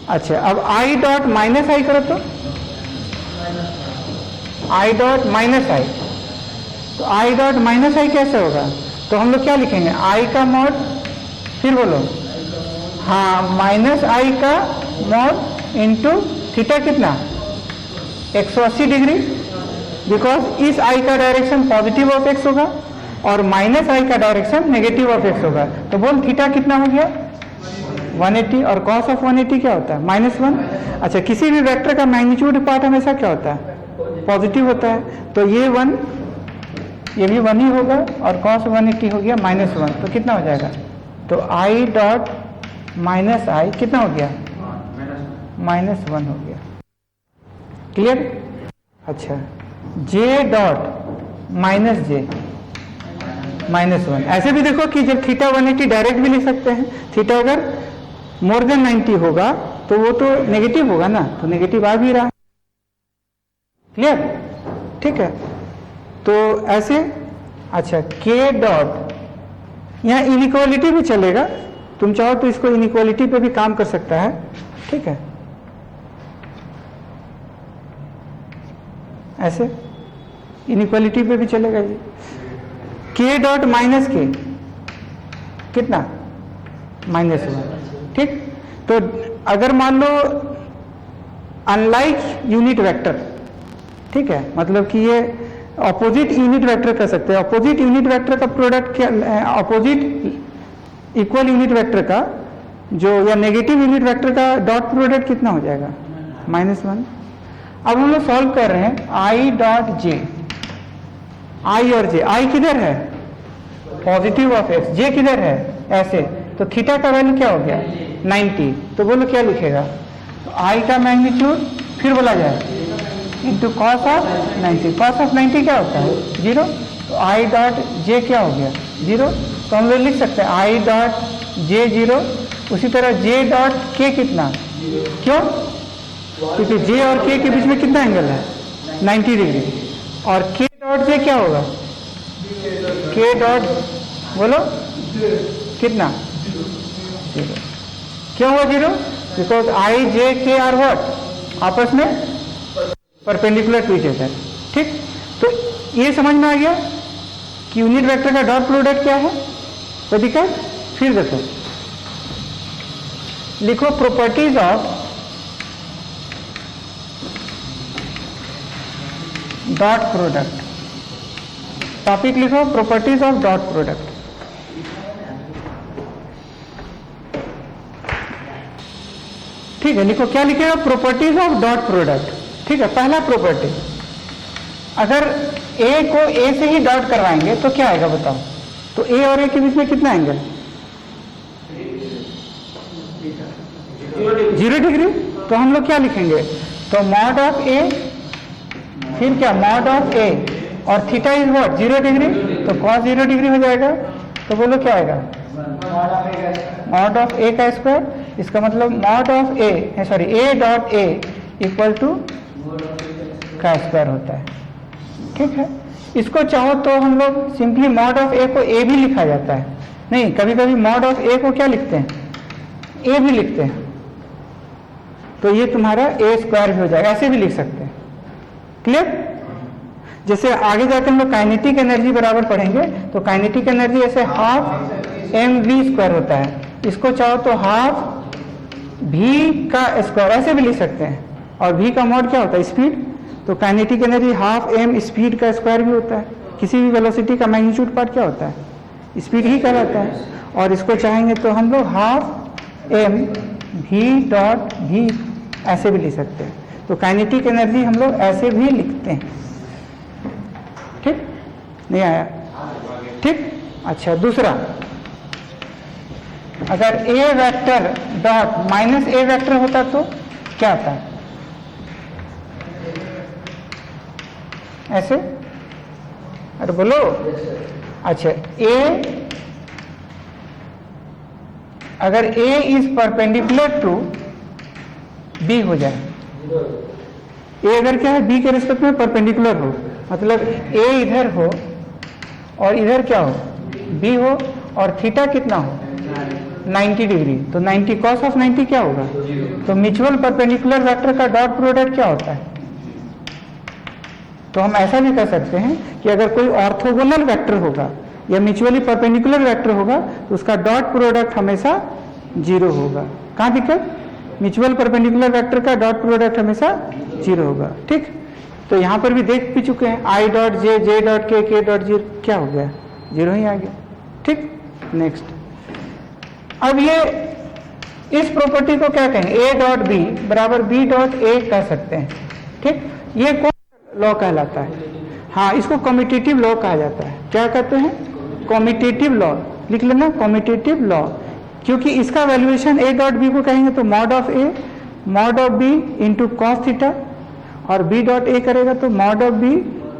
अच्छा, अब आई डॉट माइनस आई करो तो आई डॉट माइनस आई, तो आई डॉट माइनस आई कैसे होगा? तो हम लोग क्या लिखेंगे? आई का मॉड, फिर बोलो, हाँ, माइनस आई का मॉड इंटू थीटा कितना? 180 डिग्री, बिकॉज इस आई का डायरेक्शन पॉजिटिव ऑफ एक्स होगा और माइनस आई का डायरेक्शन नेगेटिव ऑफ एक्स होगा। तो बोल थीटा कितना हो गया 180, और कॉस ऑफ 180 क्या होता है -1। अच्छा, किसी भी वेक्टर का मैग्नीट्यूड पार्ट हमेशा क्या होता है पॉजिटिव होता है, तो ये 1 ये भी 1 ही होगा और कॉस 180 हो गया -1, तो कितना हो जाएगा, तो आई डॉट माइनस आई कितना हो गया -1 हो गया। क्लियर। अच्छा, जे डॉट माइनस जे -1, ऐसे भी देखो कि जब थीटा 180 डायरेक्ट भी लिख सकते हैं, थीटा अगर मोर देन 90 होगा तो वो तो नेगेटिव होगा ना, तो नेगेटिव आ भी रहा है। क्लियर, ठीक है। तो ऐसे, अच्छा के डॉट, यहाँ इनइक्वालिटी भी चलेगा, तुम चाहो तो इसको इनइक्वालिटी पे भी काम कर सकता है, ठीक है। ऐसे इनइक्वालिटी पे भी चलेगा जी। के डॉट माइनस के कितना -1, ठीक। तो अगर मान लो अनलाइक यूनिट वेक्टर, ठीक है, मतलब कि ये अपोजिट यूनिट वेक्टर कर सकते हैं। अपोजिट यूनिट वेक्टर का प्रोडक्ट क्या, अपोजिट इक्वल यूनिट वेक्टर का जो, या नेगेटिव यूनिट वेक्टर का डॉट प्रोडक्ट कितना हो जाएगा -1। अब हम लोग सॉल्व कर रहे हैं आई डॉट जे, आई और जे, आई किधर है पॉजिटिव ऑफ एक्स, जे किधर है ऐसे, तो थीटा का वैल्यू क्या हो गया 90, तो बोलो क्या लिखेगा, तो आई का मैग्नीट्यूड फिर बोला जाए into cos of 90, cos of 90 क्या होता है 0, तो आई डॉट जे क्या हो गया 0, तो हम लोग लिख सकते हैं आई डॉट जे 0। उसी तरह जे डॉट के कितना, क्यों, क्योंकि जे और के के बीच में कितना एंगल है 90 डिग्री, और के डॉट जे क्या होगा, के डॉट बोलो कितना 0, क्यों हुआ 0, बिकॉज आई जे के आर व्हाट आपस में परपेंडिकुलर टू ईच अदर, ठीक। तो ये समझ में आ गया कि यूनिट वेक्टर का डॉट प्रोडक्ट क्या है, तो दिक्कत। फिर देखो, लिखो properties of dot product, topic लिखो प्रॉपर्टीज ऑफ डॉट प्रोडक्ट। ठीक है, लिखो क्या लिखेगा, प्रॉपर्टीज ऑफ डॉट प्रोडक्ट, ठीक है। पहला प्रॉपर्टी, अगर ए को ए से ही डॉट करवाएंगे तो क्या आएगा बताओ, तो ए और ए के बीच में कितना एंगल 0 डिग्री, तो हम लोग क्या लिखेंगे, तो मॉड ऑफ ए, फिर क्या मॉड ऑफ ए, और थीटा इज व्हाट 0 डिग्री, तो cos 0 डिग्री हो जाएगा, तो बोलो क्या आएगा मॉड ऑफ ए का स्क्वायर, इसका मतलब mod of a, sorry a dot a equal to का स्क्वायर होता है, ठीक है। इसको चाहो तो हम लोग सिंपली मॉड ऑफ ए को ए भी लिखा जाता है, नहीं कभी कभी मॉड ऑफ ए को क्या लिखते हैं ए भी लिखते हैं, तो ये तुम्हारा ए स्क्वायर भी हो जाएगा, ऐसे भी लिख सकते हैं। क्लियर। जैसे आगे जाकर हम लोग काइनेटिक एनर्जी बराबर पढ़ेंगे, तो काइनेटिक एनर्जी ऐसे हाफ एम वी स्क्वायर होता है, इसको चाहो तो हाफ भी का स्क्वायर ऐसे भी लिख सकते हैं, और भी का मॉड क्या होता है स्पीड, तो kinetic energy half m speed का स्क्वायर भी होता है। किसी भी वेलोसिटी का मैग्नीट्यूड पार्ट क्या होता है स्पीड ही कहलाता है, और इसको चाहेंगे तो हम लोग हाफ एम भी डॉट भी ऐसे भी लिख सकते हैं, तो काइनेटिक एनर्जी हम लोग ऐसे भी लिखते हैं, ठीक। नहीं आया, ठीक। अच्छा, दूसरा, अगर ए वेक्टर डॉट माइनस ए वेक्टर होता तो क्या आता है ऐसे, अरे बोलो। अच्छा, ए, अगर ए इज परपेंडिकुलर टू बी हो जाए, ए अगर क्या है बी के रिस्पेक्ट में परपेंडिकुलर हो, मतलब ए इधर हो और इधर क्या हो बी हो, और थीटा कितना हो 90 डिग्री, तो 90 कॉस ऑफ 90 क्या होगा, तो म्यूचुअल परपेंडिकुलर वेक्टर का डॉट प्रोडक्ट क्या होता है। तो हम ऐसा भी कर सकते हैं कि अगर कोई ऑर्थोगोनल वेक्टर होगा या म्यूचुअली परपेंडिकुलर वेक्टर होगा तो उसका डॉट प्रोडक्ट हमेशा 0 होगा। कहाँ दिक्कत, म्यूचुअल परपेंडिकुलर वेक्टर का डॉट प्रोडक्ट हमेशा 0 होगा, ठीक। तो यहाँ पर भी देख भी चुके हैं, आई डॉट जे, जे डॉट के डॉट जीरो, क्या हो गया, जीरो ही आ गया। ठीक, नेक्स्ट। अब ये इस प्रॉपर्टी को क्या कहेंगे, ए डॉट बी बराबर बी डॉट ए कह सकते हैं। ठीक, ये कौन लॉ कहलाता है? हाँ, इसको कम्यूटेटिव लॉ कहा जाता है। क्या कहते हैं? Commutative law. लिख लेना, कम्यूटेटिव लॉ, क्योंकि इसका वैल्यूएशन ए डॉट बी को कहेंगे तो mod of A mod of B into cos theta, और बी डॉट ए करेगा तो mod of B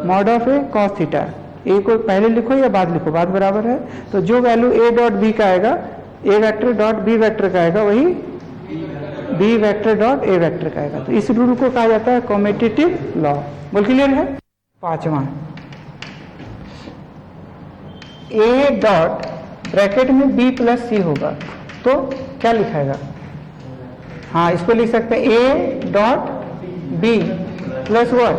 mod of A cos theta. A को पहले लिखो या बाद लिखो, बाद बराबर है। तो जो वैल्यू ए डॉट बी का आएगा, a vector dot B vector का आएगा, वही b vector dot a vector का आएगा। तो इस रूल को कहा जाता है कम्यूटेटिव लॉ। बोल क्लियर है? पांचवा, ए डॉट ब्रैकेट में बी प्लस सी होगा तो क्या लिखाएगा? हाँ, इसको लिख सकते हैं a dot b plus what,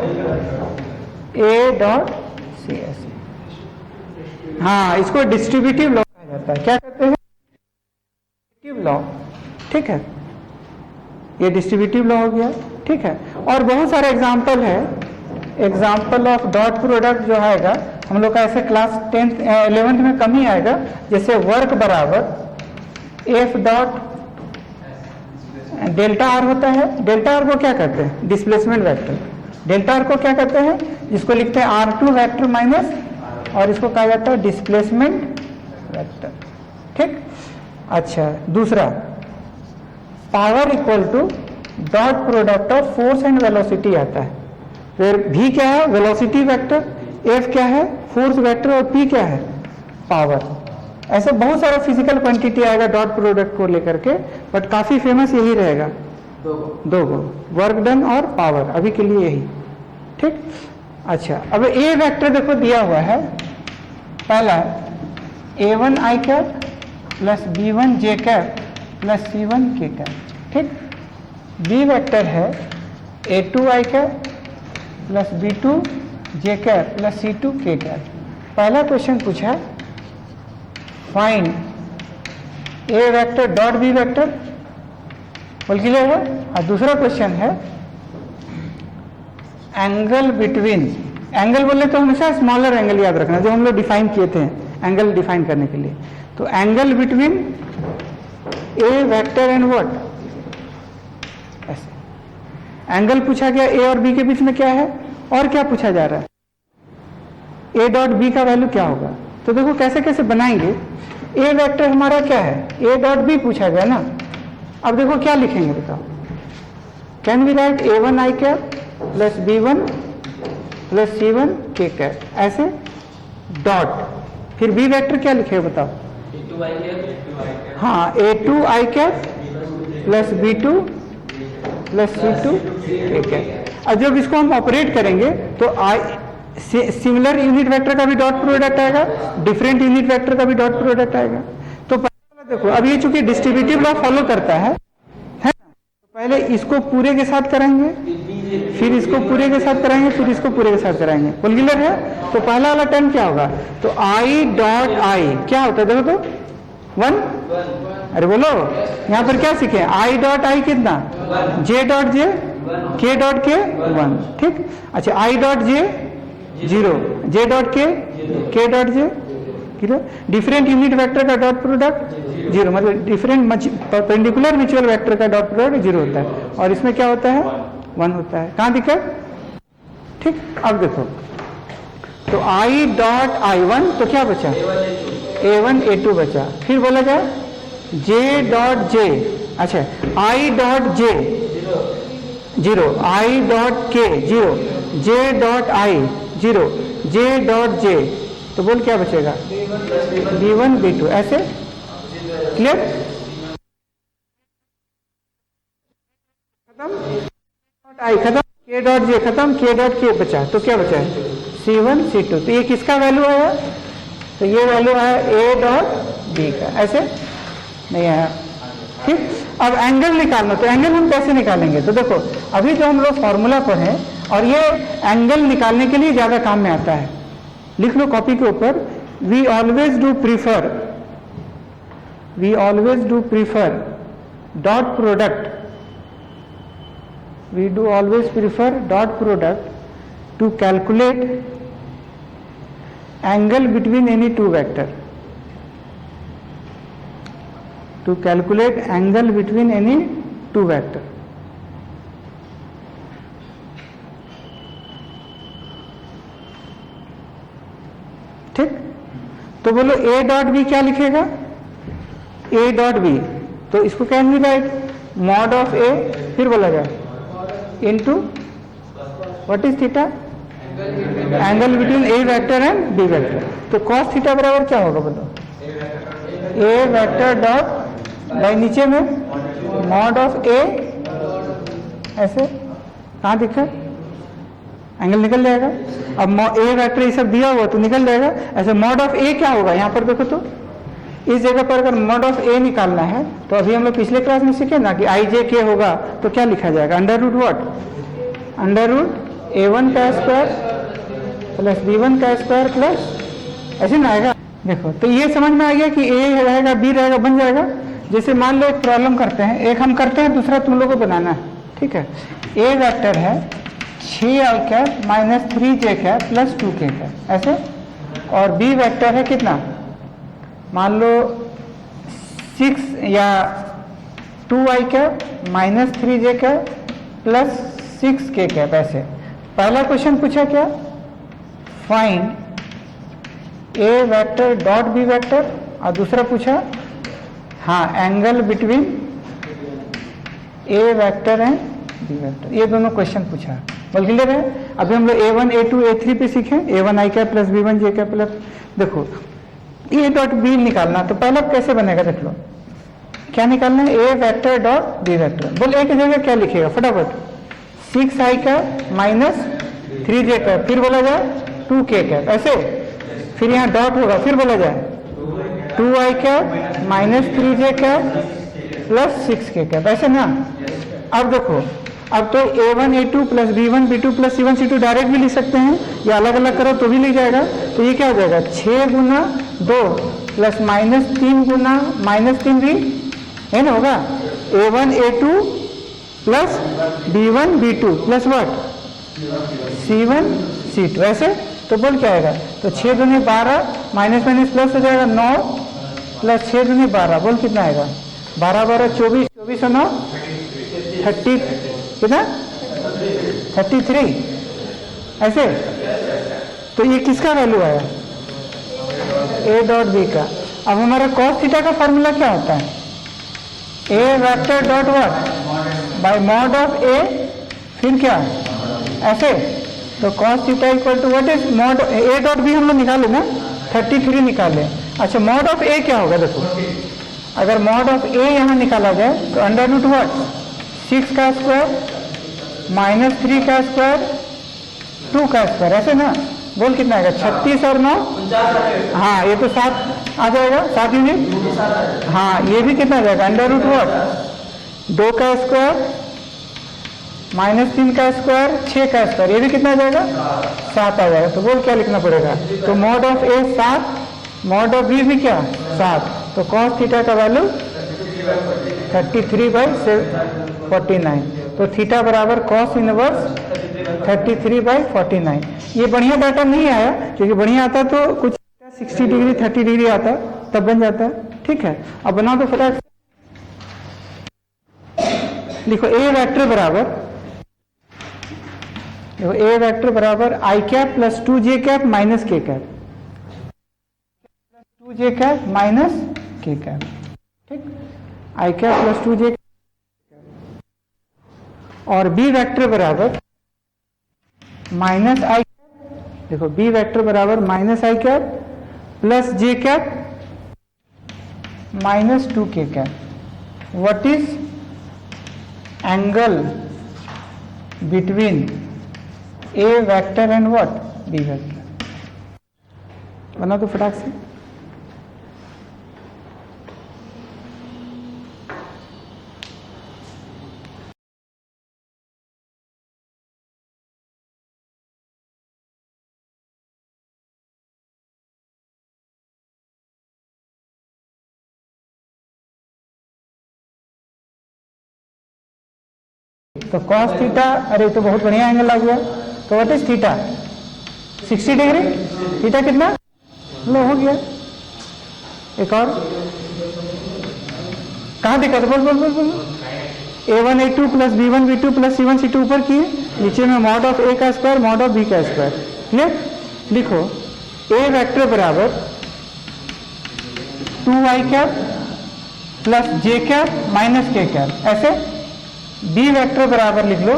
a dot c. ऐसे, हाँ, इसको डिस्ट्रीब्यूटिव लॉ कहा जाता है। क्या कहते हैं? Distributive law. ठीक है, ये डिस्ट्रीब्यूटिव लॉ हो गया। ठीक है, और बहुत सारे एग्जाम्पल है। एग्जाम्पल ऑफ डॉट प्रोडक्ट जो आएगा हम लोग का ऐसे क्लास 10th 11th में कम ही आएगा। जैसे वर्क बराबर एफ डॉट डेल्टा आर होता है। डेल्टा आर को क्या कहते हैं? Displacement vector. डेल्टा आर को क्या कहते हैं? जिसको लिखते हैं R2 वेक्टर माइनस, और इसको कहा जाता है डिस्प्लेसमेंट वेक्टर। ठीक, अच्छा, दूसरा, power equal to dot product of force and velocity आता है। फिर v क्या है? वेलोसिटी वेक्टर, f क्या है? फोर्स वेक्टर, और p क्या है? पावर। ऐसे बहुत सारा फिजिकल क्वांटिटी आएगा डॉट प्रोडक्ट को लेकर के, बट काफी फेमस यही रहेगा, दो गो, वर्क डन और पावर, अभी के लिए यही। ठीक, अच्छा, अब ए वेक्टर देखो दिया हुआ है। पहला a1 i cap plus b1 j cap plus c1 k cap. ठीक, बी वेक्टर है a2 i cap plus b2 j cap plus c2 k cap. पहला क्वेश्चन पूछा find a vector dot B vector, बोल clear है? और दूसरा question है angle between, angle बोले तो हमेशा स्मॉलर एंगल याद रखना, जो हम लोग डिफाइन किए थे एंगल डिफाइन करने के लिए। तो angle between A vector and what, ऐसे एंगल पूछा गया। ए और बी के बीच में क्या है, और क्या पूछा जा रहा है? ए डॉट बी का वैल्यू क्या होगा? तो देखो कैसे कैसे बनाएंगे। ए वेक्टर हमारा क्या है? ए डॉट बी पूछा गया ना। अब देखो क्या लिखेंगे, बताओ। Can we write a1 i cap plus b1 plus c1 k cap, ऐसे डॉट, फिर बी वेक्टर क्या लिखेगा बताओ? हाँ, a2 i cap plus b2 plus c2 k cap. अब जब इसको हम ऑपरेट करेंगे तो सिमिलर यूनिट वेक्टर का भी डॉट प्रोडक्ट आएगा, डिफरेंट यूनिट वेक्टर का भी डॉट प्रोडक्ट आएगा। तो पहले देखो, अब ये चूंकि डिस्ट्रीब्यूटिव लॉ फॉलो करता है ना, तो पहले इसको पूरे के साथ कराएंगे, फिर इसको पूरे के साथ कराएंगे, फिर इसको पूरे के साथ कराएंगे। बोल क्लियर है? तो पहला वाला टर्म क्या होगा? तो आई डॉट आई क्या होता है देखो तो 1। अरे बोलो, यहाँ पर क्या सीखे? आई डॉट आई कितना? जे डॉट जे, के डॉट के 1। ठीक, अच्छा, I dot J 0, J dot K dot J 0। Different unit vector का डॉट प्रोडक्ट 0, मतलब डिफरेंट परपेंडिकुलर म्यूचुअल वेक्टर का डॉट प्रोडक्ट 0 होता है, और इसमें क्या होता है? 1 होता है। कहाँ दिक्कत? ठीक, अब देखो, तो आई डॉट i1 तो क्या बचा? a1 a2 बचा। फिर बोला जाए जे डॉट जे, अच्छा, I dot J 0, I dot के 0, जे डॉट आई 0, जे डॉट जे, तो बोल क्या बचेगा? b1 b2, ऐसे क्लियर? खत्म, डॉट आई खत्म, के डॉट जे खत्म, के डॉट के बचा, तो क्या बचा है? c1 c2। तो ये किसका वैल्यू आया? तो ये वैल्यू आया ए डॉट बी का, ऐसे नहीं आया। ठीक, अब एंगल निकालना, तो एंगल हम कैसे निकालेंगे? तो देखो, अभी जो हम लोग फॉर्मूला पढ़े, और ये एंगल निकालने के लिए ज्यादा काम में आता है। लिख लो कॉपी के ऊपर, we always do prefer dot product, we do always prefer dot product to calculate angle between any two vector. To calculate angle between any two vector. ठीक, तो बोलो a डॉट बी क्या लिखेगा, a डॉट बी, तो इसको क्या मिल right, mod of a, फिर बोला जाए into what is theta, angle between a vector and b vector. तो cos थीटा बराबर क्या होगा बोलो, a वेक्टर डॉट बाई नीचे में मॉड ऑफ a, ऐसे कहाँ दिखा, एंगल निकल जाएगा। अब ए वेक्टर ये सब दिया हुआ तो निकल जाएगा। ऐसे मॉड ऑफ ए क्या होगा, यहाँ पर देखो तो इस जगह पर अगर मॉड ऑफ ए निकालना है तो अभी हम लोग पिछले क्लास में सीखे ना कि आई जे के होगा, तो क्या लिखा जाएगा, under root what, under root a1 का स्क्वायर प्लस b1 का स्क्वायर प्लस, ऐसे ना आएगा। देखो तो ये समझ में आ गया कि ए रहेगा बी रहेगा, बन जाएगा। जैसे मान लो एक प्रॉब्लम करते हैं, एक हम करते हैं, दूसरा तुम लोगों को बनाना है, ठीक है। ए वेक्टर है 6i cap minus 3j cap plus 2k cap, ऐसे, और बी वेक्टर है कितना, मान लो 6 या 2i cap minus 3j cap plus 6k cap, ऐसे। पहला क्वेश्चन पूछा क्या, find a vector dot B vector, और दूसरा पूछा हाँ angle between A vector and b vector. ये दोनों क्वेश्चन पूछा, बोल क्लियर है। अभी हम लोग a1 a2 a3 पे सीखे, a1 i cap plus b1 j cap plus, देखो ए डॉट बी निकालना, तो पहला कैसे बनेगा, देख लो क्या निकालना है, A vector dot B vector. बोल ए की जगह क्या लिखेगा फटाफट, 6i cap minus 3j cap, फिर बोला जाए 2k कैप, ऐसे, फिर यहाँ डॉट होगा, फिर बोला जाए 2i cap minus 3j cap plus 6k cap, ऐसे ना। अब देखो, अब तो a1 a2 plus b1 b2 plus c1 c2 direct भी लिख सकते हैं, या अलग अलग करो तो भी लिख जाएगा। तो ये क्या हो जाएगा, 6 गुना 2 प्लस माइनस 3 गुना माइनस 3 भी है ना, होगा a1 a2 plus b1 b2 plus what c1 c2, ऐसे। तो बोल क्या आएगा, तो 6 दूनी 12 माइनस माइनस प्लस हो जाएगा 9 प्लस 6 दूनी 12, बोल कितना आएगा, 12 12 24, 24 और 9 30, कितना 33, ऐसे। तो ये किसका वैल्यू आया, ए डॉट बी का। अब हमारा cos थीटा का फॉर्मूला क्या होता है, A vector dot what by mod of A, फिर क्या ऐसे। तो cos theta equal to what is mod A dot B, हम लोग निकाले ना 33 निकाले। अच्छा मॉड ऑफ ए क्या होगा, देखो अगर मॉड ऑफ ए यहाँ निकाला जाए तो अंडर रूट व्हाट 6 का स्क्वायर माइनस 3 का स्क्वायर 2 का स्क्वायर, ऐसे ना। बोल कितना आएगा, 36 और 9, हाँ ये तो 7 आ जाएगा, 7 यूनिट। हाँ ये भी कितना आ जाएगा, अंडर रूट व्हाट 2 का स्क्वायर माइनस 3 का स्क्वायर 6 का स्क्वायर, ये भी कितना आ जाएगा, 7 आ जाएगा। तो बोल क्या लिखना पड़ेगा, तो mod of a 7, mod of b भी क्या 7, तो cos थीटा का वैल्यू 33/49। तो थीटा बराबर cos इनवर्स 33/49। ये बढ़िया डाटा नहीं आया, क्योंकि बढ़िया आता तो कुछ 60 डिग्री 30 डिग्री आता तब बन जाता है, ठीक है। अब बना दो फटाक, लिखो ए वेक्टर बराबर, देखो ए वेक्टर बराबर I cap plus 2j cap minus K cap, 2j cap minus K cap, ठीक, आई कैप प्लस 2j, और बी वेक्टर बराबर माइनस आई कैप, देखो बी वेक्टर बराबर minus I cap plus J cap minus 2k cap. What is angle between A vector and what B vector, बना दो फटाक से। तो cos थीटा, अरे तो बहुत बढ़िया एंगल आ गया, तो what is theta? 60 degree. Theta कितना? लो हो गया। एक और कहाँ दिक्कत? बोल बोल बोल बोल। a1 a2 plus b1 b2 plus c1 c2 ऊपर किए, नीचे में मॉड ऑफ a का स्क्वायर मॉड ऑफ b का स्क्वायर। क्लियर? लिखो a वेक्टर बराबर 2i cap plus j cap minus k cap, ऐसे। b वेक्टर बराबर लिख लो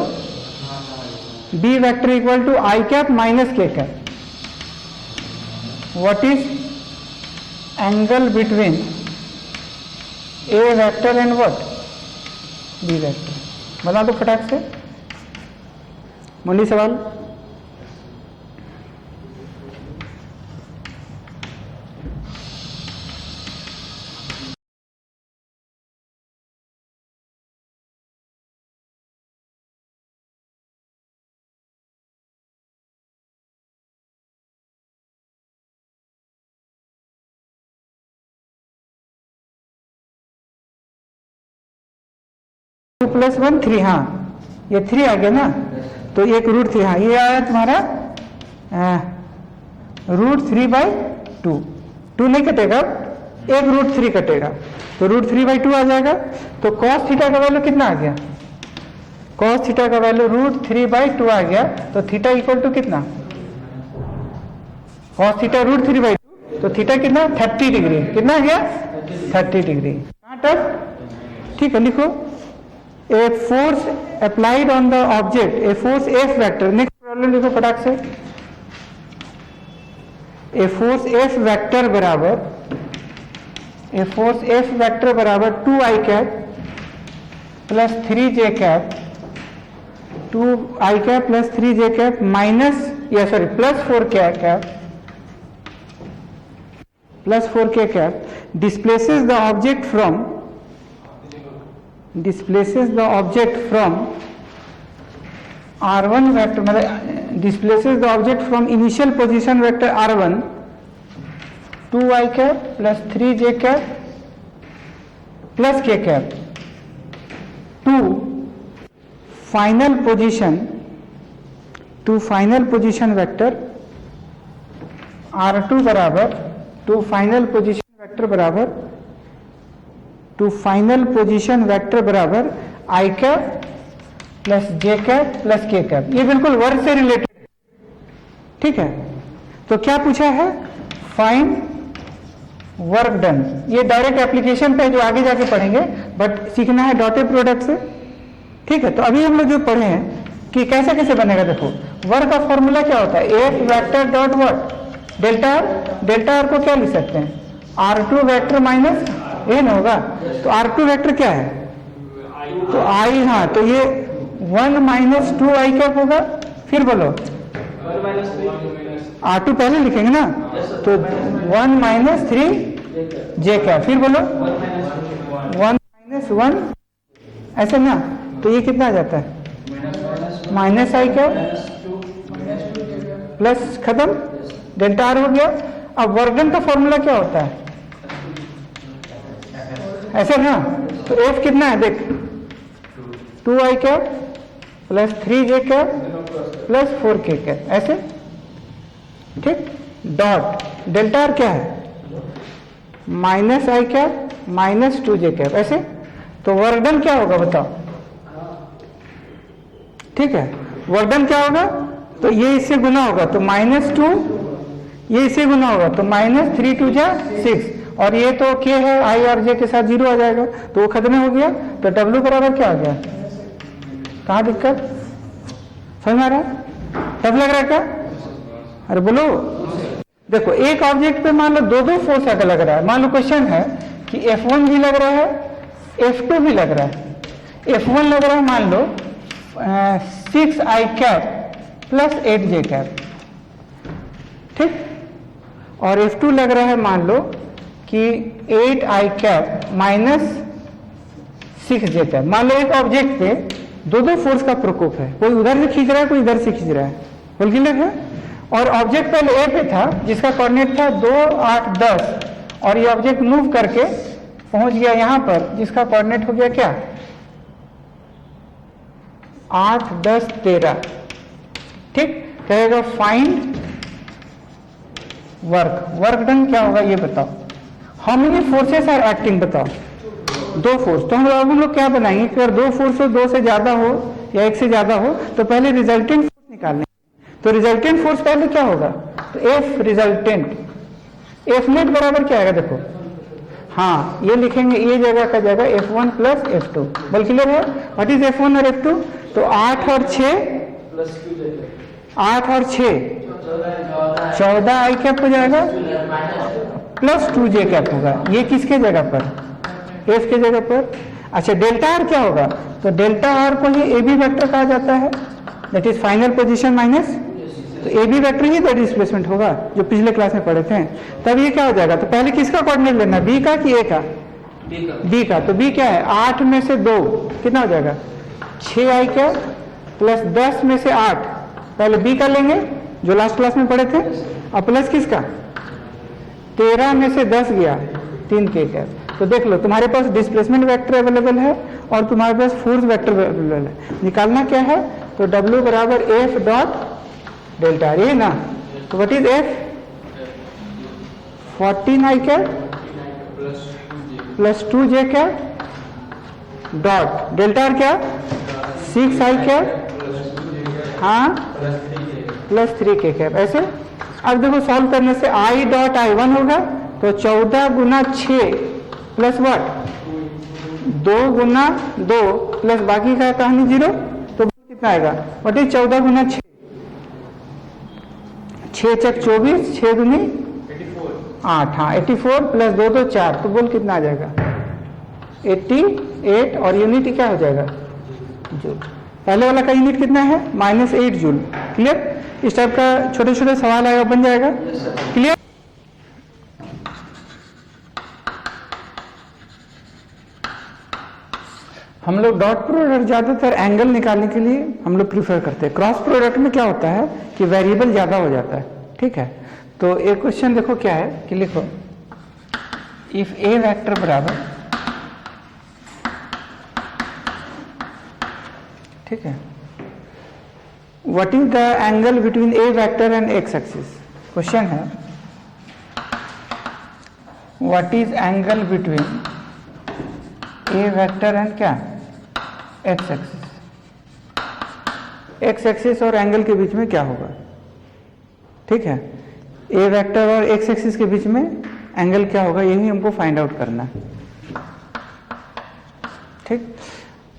b vector equal to i cap minus k cap. What is angle between a vector and what? b vector. बना दो फटाक से। मुंडी सवाल। प्लस 1 3, हाँ ये 3 आ गया ना, तो एक √3, हाँ ये आया तुम्हारा √3/2। 2 नहीं कटेगा, एक √3 कटेगा, तो √3/2 आ जाएगा। तो cos थीटा का वैल्यू कितना आ गया? cos थीटा का वैल्यू √3/2 आ गया। तो थीटा इक्वल टू कितना? cos थीटा √3/2, तो थीटा कितना? 30 डिग्री। कितना आ गया? 30 डिग्री। कहाँ तक? ठीक है, लिखो a force applied on the object, a force F vector। Next problem लिखो फटाक से। a force F vector बराबर 2i cap plus 3j cap, 2i cap plus 3j cap minus plus 4k cap plus 4k cap displaces the object from r1 vector, मतलब displaces the object from initial position vector r1 2i cap plus 3j cap plus k cap to final position vector r2 बराबर to final position vector बराबर i cap plus j cap plus k cap. ये बिल्कुल work से related है, ठीक है। तो क्या पूछा है? Find work done. ये डायरेक्ट एप्लीकेशन पे जो आगे जाके पढ़ेंगे, बट सीखना है डॉटेड प्रोडक्ट से, ठीक है। तो अभी हम लोग जो पढ़े हैं कि कैसे कैसे बनेगा, देखो वर्क का फॉर्मूला क्या होता है? F vector dot what? Delta R. Delta R को क्या लिख सकते हैं? r2 वेक्टर माइनस ए न होगा, तो r2 वेक्टर क्या है? तो i, हाँ तो ये 1 माइनस 2i कैप होगा। फिर बोलो r2 पहले लिखेंगे ना, तो 1 माइनस 3j कैप। फिर बोलो 1 माइनस 1, ऐसे ना, तो ये कितना आ जाता है? माइनस i कैप प्लस, खत्म, डेल्टा आर हो गया। अब वर्क डन का फॉर्मूला क्या होता है? ऐसे ना, तो f कितना है देख, 2i cap plus 3j cap plus 4k cap, ऐसे, ठीक। डॉट डेल्टा आर क्या है? Minus i cap minus 2j cap, ऐसे। तो वर्क डन क्या होगा बताओ? ठीक है, वर्क डन क्या होगा? तो ये इससे गुना होगा, तो -2, ये इससे गुना होगा, तो -3 2 जा 6, और ये तो k है, i और j के साथ 0 आ जाएगा, तो वो खत्म हो गया। तो w बराबर क्या आ गया? कहाँ दिक्कत? समझ में आ रहा है? सब लग रहा है क्या? अरे बोलो। देखो एक ऑब्जेक्ट पे मान लो दो फोर्स अगर लग रहा है। मान लो क्वेश्चन है कि F1 भी लग रहा है, F2 भी लग रहा है। F1 लग रहा है मान लो 6i cap plus 8j cap, ठीक। और F2 लग रहा है मान लो कि 8i cap minus 6j cap. मान लो एक ऑब्जेक्ट पे दो फोर्स का प्रकोप है, कोई उधर से खींच रहा है, कोई इधर से खींच रहा है, बोल क्लियर है। और ऑब्जेक्ट पहले ए पे था जिसका कोऑर्डिनेट था 2 8 10, और ये ऑब्जेक्ट मूव करके पहुंच गया यहां पर जिसका कोऑर्डिनेट हो गया क्या? 8 10 13, ठीक, कहेगा फाइंड वर्क डन क्या होगा ये बताओ। How many forces are acting बताओ, 2 फोर्स। तो हम लोग क्या बनाएंगे कि अगर 2 फोर्स हो, 2 से ज्यादा हो या 1 से ज्यादा हो तो पहले रिजल्टेंट फोर्स निकालने। तो रिजल्टेंट फोर्स पहले क्या होगा, तो एफ रिजल्टेंट, एफ नेट बराबर क्या आएगा देखो, हाँ ये लिखेंगे, ये जगह का जगह F1 प्लस F2। बोल क्लियर है, व्हाट इज F1 और F2। तो 8 और 6 14 आई कैप हो जाएगा प्लस 2j कैप होगा। ये किसके जगह पर, F के जगह पर। अच्छा डेल्टा आर क्या होगा, तो डेल्टा आर को ही AB वेक्टर कहा जाता है, that is final position minus, तो AB vector he that displacement होगा जो पिछले क्लास में पढ़े थे। तब ये क्या हो जाएगा, तो पहले किसका कोऑर्डिनेट लेना, B का कि A का, B का। तो B क्या है, 8 में से 2 कितना हो जाएगा 6 आई कैप प्लस 10 में से 8, पहले B का लेंगे जो लास्ट क्लास में पढ़े थे, और प्लस किसका 13 में से 10 गया 3 के कैप। तो देख लो तुम्हारे पास डिस्प्लेसमेंट वेक्टर अवेलेबल है और तुम्हारे पास फोर्स वेक्टर अवेलेबल है, निकालना क्या है, तो W बराबर F डॉट डेल्टा, ये ना। तो what is F, 14 I cap plus 2j cap dot delta R क्या 6 आई कैप, हाँ प्लस 3k कैप ऐसे। अब देखो सॉल्व करने से I डॉट I1 होगा, तो 14 गुना 6 प्लस वाट 2 गुना 2 प्लस बाकी का कहानी 0, तो कितना आएगा, व्हाट इज 14 गुना 6, 6 चक 24, 6 दूनी 8, हाँ 84 प्लस 2 तो 4, तो बोल कितना आ जाएगा 88, और यूनिट क्या हो जाएगा जूल। पहले वाला का यूनिट कितना है -8 जूल। क्लियर, इस टाइप का छोटे छोटे सवाल आएगा, बन जाएगा। क्लियर, हम लोग डॉट प्रोडक्ट ज्यादातर एंगल निकालने के लिए हम लोग प्रीफर करते हैं। क्रॉस प्रोडक्ट में क्या होता है कि वेरिएबल ज्यादा हो जाता है, ठीक है। तो एक क्वेश्चन देखो क्या है कि लिखो इफ ए वेक्टर बराबर, ठीक है, what is the angle between A vector and X axis. Question है what is angle between A vector and क्या एक्स एक्सिस, एक्स एक्सिस और एंगल के बीच में क्या होगा, ठीक है। ए वेक्टर और एक्स एक्सिस के बीच में एंगल क्या होगा, यही हमको फाइंड आउट करना है, ठीक।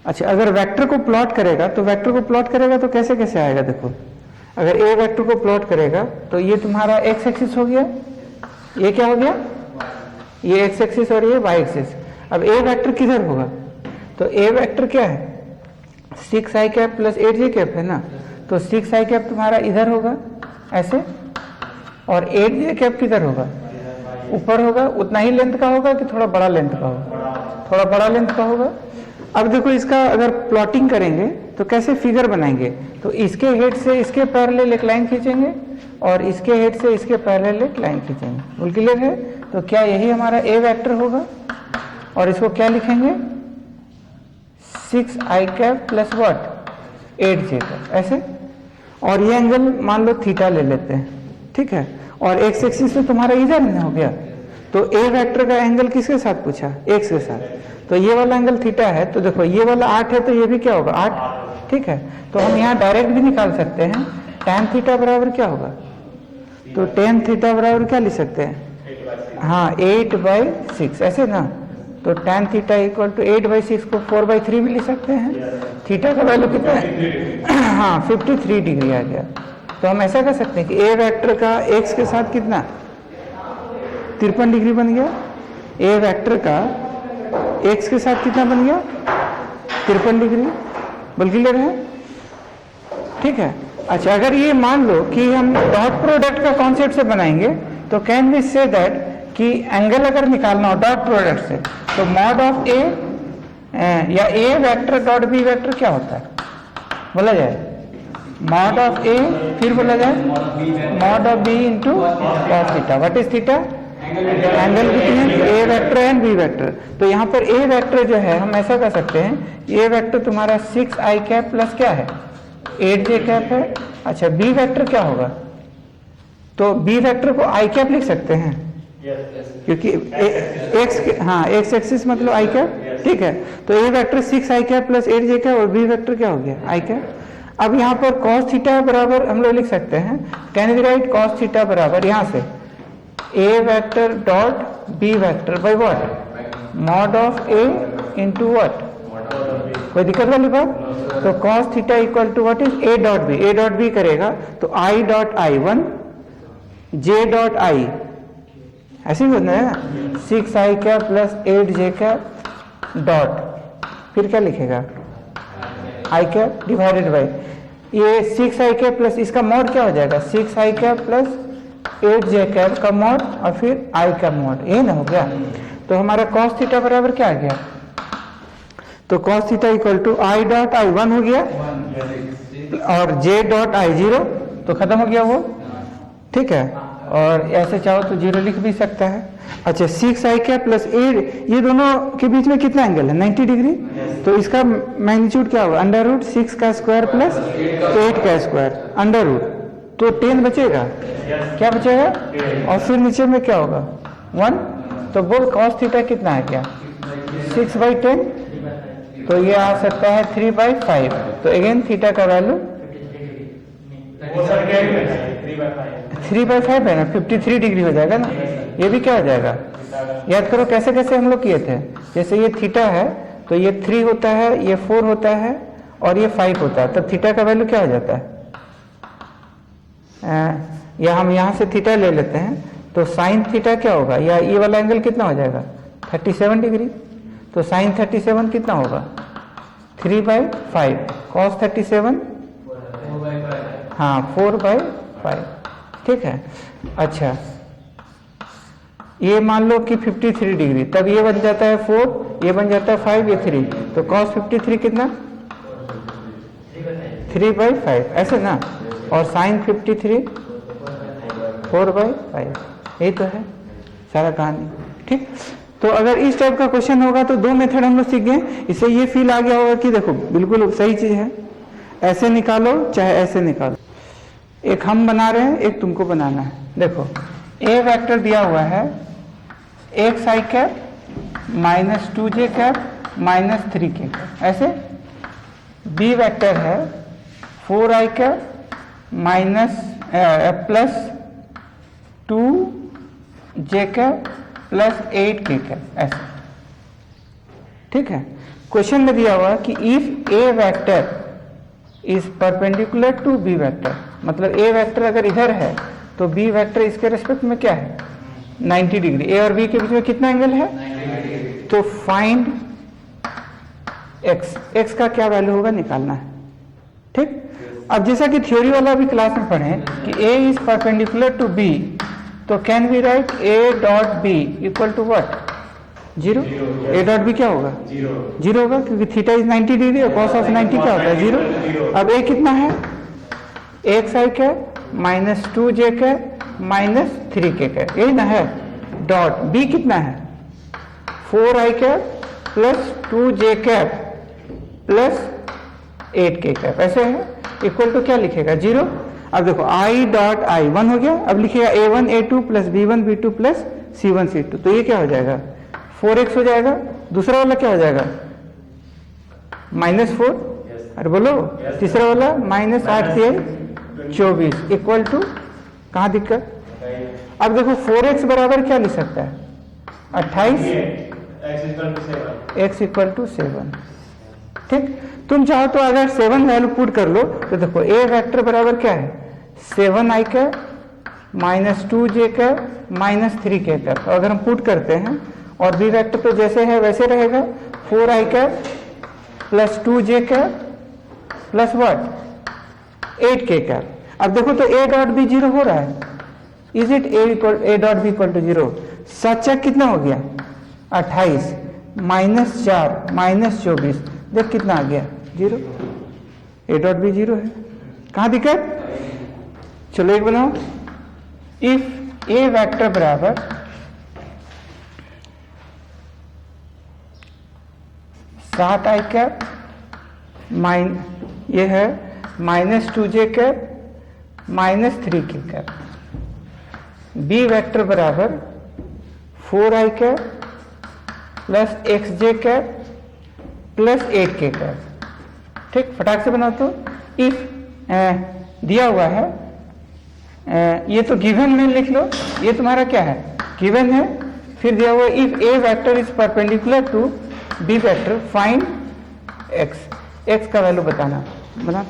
अच्छा अगर वेक्टर को प्लॉट करेगा, तो वेक्टर को प्लॉट करेगा तो कैसे कैसे आएगा, देखो अगर ए वेक्टर को प्लॉट करेगा तो ये तुम्हारा एक्स एक्सिस हो गया, ये क्या हो गया, ये एक्स एक्सिस और ये वाई एक्सिस। अब ए वेक्टर किधर होगा, तो ए वेक्टर क्या है 6 I cap plus 8j cap है ना, तो 6 आई कैप तुम्हारा इधर होगा ऐसे, और 8j कैप किधर होगा, ऊपर होगा। उतना ही लेंथ का होगा कि थोड़ा बड़ा लेंथ का होगा, थोड़ा बड़ा लेंथ का होगा। अब देखो इसका अगर प्लॉटिंग करेंगे तो कैसे फिगर बनाएंगे, तो इसके हेड से इसके पैरेलल एक लाइन खींचेंगे और इसके हेड से इसके पैरेलल एक लाइन खींचेंगे। बोल क्लियर है, तो क्या यही हमारा ए वेक्टर होगा, और इसको क्या लिखेंगे 6 I cap plus what 8j cap ऐसे, और ये एंगल मान लो थीटा ले लेते हैं, ठीक है। और एक्स एक्सिस तो तुम्हारा इधर हो गया, तो ए वेक्टर का एंगल किसके साथ पूछा, एक्स के साथ, तो ये वाला एंगल थीटा है। तो देखो ये वाला 8 है तो ये भी क्या होगा 8, ठीक है। तो हम यहाँ डायरेक्ट भी निकाल सकते हैं, tan थीटा बराबर क्या होगा, तो tan थीटा बराबर क्या लिख सकते हैं, हाँ 8/6 ऐसे ना, तो tan थीटा इक्वल टू 8/6 को 4/3 भी लिख सकते हैं। थीटा का वैल्यू कितना है, हाँ 53 डिग्री आ गया। तो हम ऐसा कर सकते हैं कि ए वेक्टर का एक्स के साथ कितना 53 डिग्री बन गया, ए वेक्टर का एक्स के साथ कितना बन गया 53 डिग्री। बोल क्लियर है, ठीक है। अच्छा अगर ये मान लो कि हम डॉट प्रोडक्ट का कॉन्सेप्ट से बनाएंगे, तो कैन वी से दैट कि एंगल अगर निकालना हो डॉट प्रोडक्ट से, तो मॉड ऑफ ए या ए वेक्टर डॉट बी वेक्टर क्या होता है, बोला जाए मॉड ऑफ ए, फिर बोला जाए mod of B into cos theta. What is theta, angle between A vector and b vector. तो यहाँ पर ए वेक्टर जो है हम ऐसा कर सकते हैं, ए वेक्टर तुम्हारा 6 आई कैप प्लस क्या है 8 जे कैप है। अच्छा बी वेक्टर क्या होगा, तो बी वेक्टर को आई कैप लिख सकते हैं क्योंकि एक्स, हाँ एक्स एक्सिस मतलब आई कैप, ठीक है। तो ए vector 6 I cap plus 8 J cap और बी वेक्टर क्या हो गया आई कैप। अब यहाँ पर cos थीटा बराबर हम लोग लिख सकते हैं, can we write cos theta बराबर यहाँ से A vector dot B vector by what mod of A into what, कोई दिक्कत वाली बात। तो cos theta equal to what is A dot B, A dot B करेगा तो I dot I one J dot I, ऐसे ही होना है ना, 6 I cap plus 8 J cap dot, फिर क्या लिखेगा आई कैप डिवाइडेड बाई ये 6 आई कैप प्लस इसका मॉड क्या हो जाएगा 6 I cap plus 8 J cap का मॉड और फिर आई का मॉड, ये ना हो गया। तो हमारा cos थीटा बराबर क्या आ गया, तो cos theta equal to i dot I one हो गया और जे डॉट आई जीरो, तो खत्म हो गया वो, ठीक है। और ऐसे चाहो तो जीरो लिख भी सकता है। अच्छा 6 आई कैप प्लस 8, ये दोनों के बीच में कितना एंगल है 90 डिग्री, तो इसका मैग्नीट्यूड क्या होगा अंडर रूट 6 का स्क्वायर प्लस 8 का स्क्वायर अंडर रूट, तो 10 बचेगा, क्या बचेगा, और फिर नीचे में क्या होगा 1, तो बोल cos थीटा कितना है क्या 6/10, तो ये आ सकता है 3/5, तो अगेन थीटा का वैल्यू 3/5 है ना, 53 डिग्री हो जाएगा ना, ये भी क्या हो जाएगा, याद करो कैसे कैसे हम लोग किए थे, जैसे ये थीटा है तो ये 3 होता है, ये 4 होता है और ये 5 होता है, तब थीटा का वैल्यू क्या हो जाता है, या हम यहाँ से थीटा ले लेते हैं तो साइन थीटा क्या होगा, या ये वाला एंगल कितना हो जाएगा 37 डिग्री, तो साइन 37 कितना होगा 3/5, cos 37 हाँ 4/5, ठीक है। अच्छा ये मान लो कि 53 डिग्री, तब ये बन जाता है 4, ये बन जाता है 5, ये 3, तो cos 53 कितना 3/5 ऐसे ना, और साइन 53 4/5, यही तो है सारा कहानी, ठीक। तो अगर इस टाइप का क्वेश्चन होगा तो 2 मेथड हम लोग सीख गए, इससे ये फील आ गया होगा कि देखो बिल्कुल सही चीज है, ऐसे निकालो चाहे ऐसे निकालो, एक हम बना रहे हैं एक तुमको बनाना है। देखो ए वेक्टर दिया हुआ है x i cap minus 2 J cap minus 3 k cap, ऐसे बी वेक्टर है 4 I cap minus plus 2 J cap plus 8 K cap, ऐसे, ठीक है। क्वेश्चन में दिया हुआ कि if a vector is perpendicular to B vector, मतलब ए वेक्टर अगर इधर है तो बी वेक्टर इसके रेस्पेक्ट में क्या है 90 डिग्री, ए और बी के बीच में कितना एंगल है, तो फाइंड एक्स, एक्स का क्या वैल्यू होगा निकालना है, ठीक। अब जैसा कि थ्योरी वाला भी क्लास में पढ़े कि a is perpendicular to b, तो can we write a dot b equal to what 0, a dot b क्या होगा 0 होगा, क्योंकि थीटा इज 90 डिग्री और cos ऑफ 90 क्या होता है 0। अब ए कितना है x i cap minus 2 J cap minus 3 k cap, यही ना है, डॉट बी कितना है 4 I cap plus 2 J cap plus 8 K cap, ऐसे है, इक्वल टू क्या लिखेगा 0। अब देखो आई डॉट आई 1 हो गया, अब लिखिएगा a1 a2 plus b1 b2 plus c1 c2, तो ये क्या हो जाएगा 4x हो जाएगा, दूसरा वाला क्या हो जाएगा -4, अरे बोलो तीसरा वाला माइनस 8 24 इक्वल टू, कहाँ दिक्कत। अब देखो 4x बराबर क्या लिख सकता है 28, x इक्वल टू 7, ठीक। तुम चाहो तो अगर 7 वैल्यू पुट कर लो तो देखो ए वेक्टर बराबर क्या है 7 आई कैप माइनस 2 जे कैप माइनस 3 के कैप, तो अगर हम पुट करते हैं और बी वेक्टर तो जैसे है वैसे रहेगा 4 I cap plus 2 J cap plus what 8 K cap. अब देखो तो ए डॉट बी 0 हो रहा है, is it a dot b equal to 0, सच कितना हो गया 28 माइनस 4 माइनस 24, देख कितना आ गया 0, ए डॉट बी 0 है, कहाँ दिक्कत। चलो एक बनाओ, इफ ए वेक्टर बराबर सात आई कैप माइन, ये है minus 2j cap minus 3k cap, b vector बराबर 4i cap plus xj cap plus 8k cap. ठीक, फटाक से बनाते हो। इफ दिया हुआ है, ये तो गिवन में लिख लो, ये तुम्हारा क्या है, गिवन है। फिर दिया हुआ if a vector is perpendicular to B vector find x का वैल्यू बताना। बना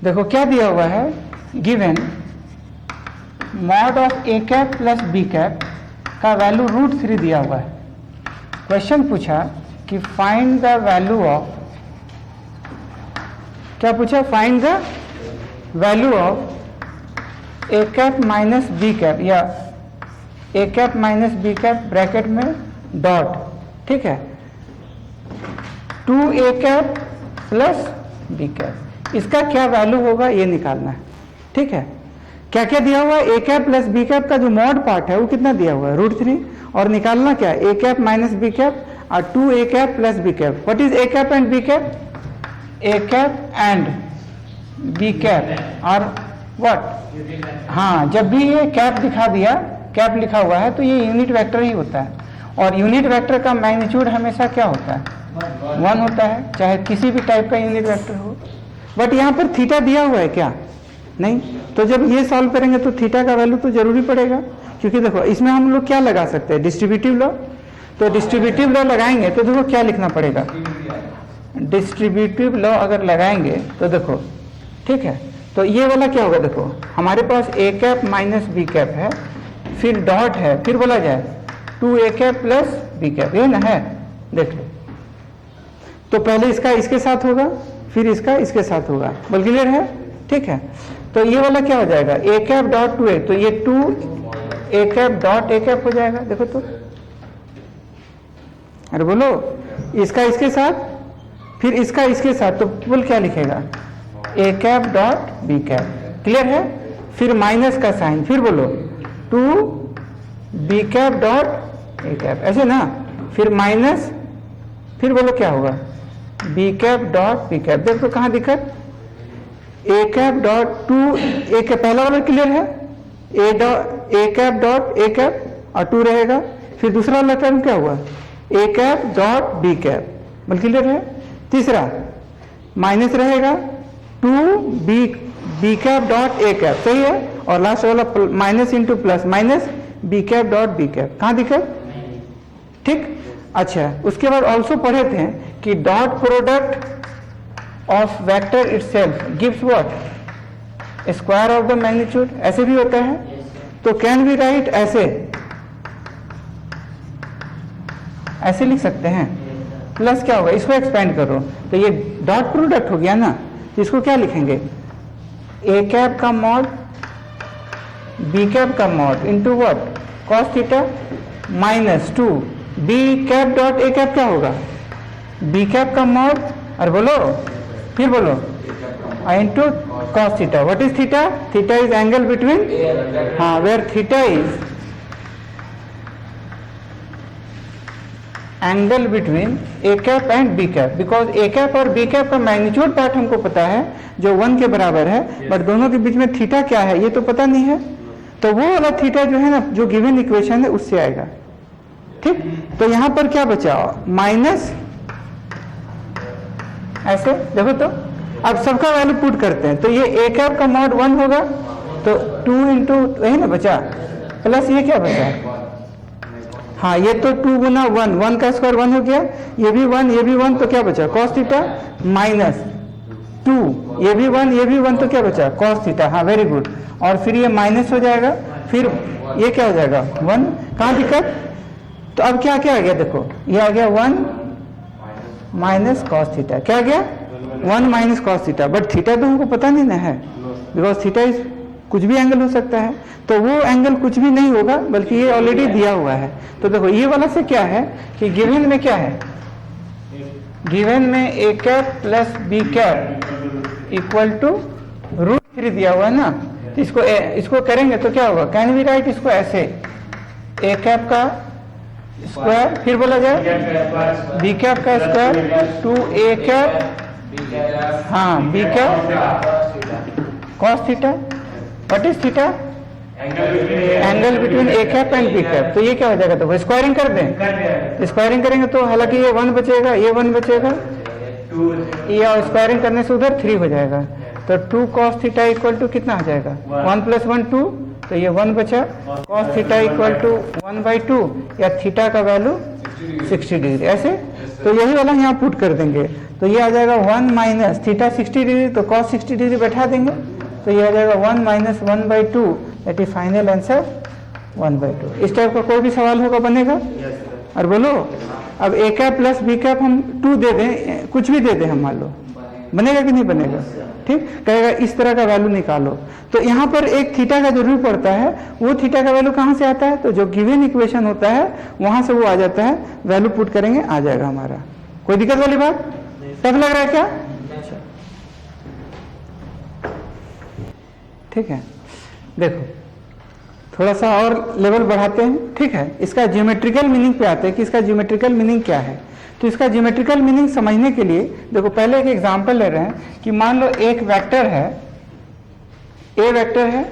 देखो क्या दिया हुआ है, given mod of A cap plus B cap का वैल्यू √3 दिया हुआ है। क्वेश्चन पूछा कि फाइंड द वैल्यू ऑफ, क्या पूछा, find the value of A cap minus B cap या A cap minus B cap bracket में डॉट, ठीक है, 2a cap plus B cap, इसका क्या वैल्यू होगा ये निकालना है। ठीक है, क्या क्या दिया हुआ है, ए कैप प्लस बी कैप का जो मॉड पार्ट है वो कितना दिया हुआ है, √3, और निकालना क्या, a cap minus B cap और 2a cap plus B cap. What is a cap and B cap, a cap and B cap और व्हाट, हाँ, जब भी ये कैप दिखा दिया, कैप लिखा हुआ है तो ये यूनिट वेक्टर ही होता है, और यूनिट वेक्टर का मैग्नीट्यूड हमेशा क्या होता है, 1 होता है, चाहे किसी भी टाइप का यूनिट वेक्टर हो। बट यहाँ पर थीटा दिया हुआ है क्या, नहीं, तो जब ये सॉल्व करेंगे तो थीटा का वैल्यू तो जरूरी पड़ेगा, क्योंकि देखो इसमें हम लोग क्या लगा सकते हैं, डिस्ट्रीब्यूटिव लॉ। तो डिस्ट्रीब्यूटिव लॉ लगाएंगे तो देखो क्या लिखना पड़ेगा, डिस्ट्रीब्यूटिव लॉ अगर लगाएंगे तो देखो, ठीक है, तो ये वाला क्या होगा, देखो हमारे पास ए कैप माइनस बी कैप है, फिर डॉट है, फिर बोला जाए 2a cap plus B cap, ये ना है, देख लो। तो पहले इसका इसके साथ होगा, फिर इसका इसके साथ होगा, बोल क्लियर है, ठीक है। तो ये वाला क्या हो जाएगा, ए कैप डॉट 2a, तो ये 2a cap dot a cap हो जाएगा, देखो तो, अरे बोलो, इसका इसके साथ, फिर इसका इसके साथ, तो बोल क्या लिखेगा, A cap dot B cap, clear है। फिर माइनस का साइन, फिर बोलो 2b cap dot A cap, ऐसे ना, फिर माइनस, फिर बोलो क्या होगा, b cap dot B cap. देखो कहाँ दिक्कत, ए कैप डॉट 2a कैप, पहला वाला क्लियर है, ए कैप डॉट ए कैप और 2 रहेगा, फिर दूसरा वाला टर्म क्या हुआ, ए कैप डॉट बी कैप, बोल क्लियर है। तीसरा माइनस रहेगा 2b cap dot A cap, सही है, और लास्ट वाला minus into plus, minus B cap dot B cap, कहाँ दिक्कत, ठीक। अच्छा, उसके बाद ऑल्सो पढ़े थे कि dot product of vector itself gives what, square of the magnitude, ऐसे भी होता है, तो कैन वी राइट ऐसे, ऐसे लिख सकते हैं, प्लस क्या होगा, इसको एक्सपेंड करो, तो ये डॉट प्रोडक्ट हो गया ना, तो इसको क्या लिखेंगे, ए कैप का मॉड बी कैप का mod into what, cos theta minus 2 B cap dot A cap क्या होगा, बी कैप का मॉड, और बोलो, फिर बोलो into cos theta. What is theta, theta is angle between, हाँ, where theta is angle between A cap and B cap, because A cap और B cap का मैग्नीट्यूड पार्ट हमको पता है जो 1 के बराबर है, बट दोनों के बीच में थीटा क्या है ये तो पता नहीं है, तो वो वाला थीटा जो है ना, जो गिवन इक्वेशन है उससे आएगा, ठीक। तो यहां पर क्या बचा, माइनस, ऐसे देखो तो, अब सबका वैल्यू पुट करते हैं, तो ये ए कैप का मॉड 1 होगा, तो 2 इंटू यही ना बचा, प्लस ये क्या बचा, हाँ, ये तो 2 गुना 1, 1 का स्क्वायर 1 हो गया, ये भी 1, ये भी 1, तो क्या बचा, कॉस थीटा माइनस 2, ये भी 1, ये भी 1, तो क्या बचा, कॉस थीटा, हाँ, वेरी गुड, और फिर ये माइनस हो जाएगा, फिर ये क्या हो जाएगा 1, कहाँ दिक्कत, तो अब क्या क्या आ गया, देखो ये आ गया 1 माइनस कॉस थीटा, क्या आ गया 1 minus cos theta, but theta तो हमको पता नहीं ना है, बिकॉज थीटा इज कुछ भी एंगल हो सकता है, तो वो एंगल कुछ भी नहीं होगा बल्कि ये ऑलरेडी दिया हुआ है। तो देखो ये वाला से क्या है कि गिवन में क्या है, गिवन में A cap plus B cap equal to √3 दिया हुआ है ना। तो इसको करेंगे तो क्या होगा, कैन वी राइट इसको ऐसे, ए कैप का स्क्वायर, फिर बोला जाए बी कैप का स्क्वायर टू ए कैप, हाँ B cap cos theta, what is theta, angle between A cap and B cap. तो ये क्या हो जाएगा, तो स्क्वायरिंग कर दें, स्क्वायरिंग करेंगे तो हालांकि ये 1 बचेगा, ये 1 बचेगा, ये और स्क्वायरिंग करने से उधर 3 हो जाएगा। तो 2 cos थीटा इक्वल टू कितना आ जाएगा, 1 + 1 2, तो ये 1 बचा, cos थीटा इक्वल टू 1/2 या थीटा का वैल्यू 60 डिग्री, ऐसे। तो यही वाला यहाँ पुट कर देंगे, तो ये आ जाएगा 1 माइनस थीटा 60 डिग्री, तो cos 60 डिग्री बैठा देंगे, तो ये आ जाएगा 1 minus 1/2, that is final answer 1/2। इस टाइप का कोई भी सवाल होगा बनेगा, और बोलो अब ए कैप प्लस बी कैप हम 2 दे दें, कुछ भी दे दें हम, मान लो बनेगा कि नहीं बनेगा, ठीक, कहेगा इस तरह का वैल्यू निकालो। तो यहाँ पर एक थीटा का जरूर पड़ता है, वो थीटा का वैल्यू कहाँ से आता है, तो जो गिवन इक्वेशन होता है वहां से वो आ जाता है, वैल्यू पुट करेंगे आ जाएगा हमारा। कोई दिक्कत वाली बात, टफ लग रहा है क्या, ठीक है। देखो थोड़ा सा और लेवल बढ़ाते हैं, ठीक है। इसका ज्योमेट्रिकल मीनिंग पे आते हैं कि इसका ज्योमेट्रिकल मीनिंग क्या है। तो इसका ज्योमेट्रिकल मीनिंग समझने के लिए देखो पहले एक एग्जांपल ले रहे हैं कि मान लो एक वेक्टर है, ए वेक्टर है,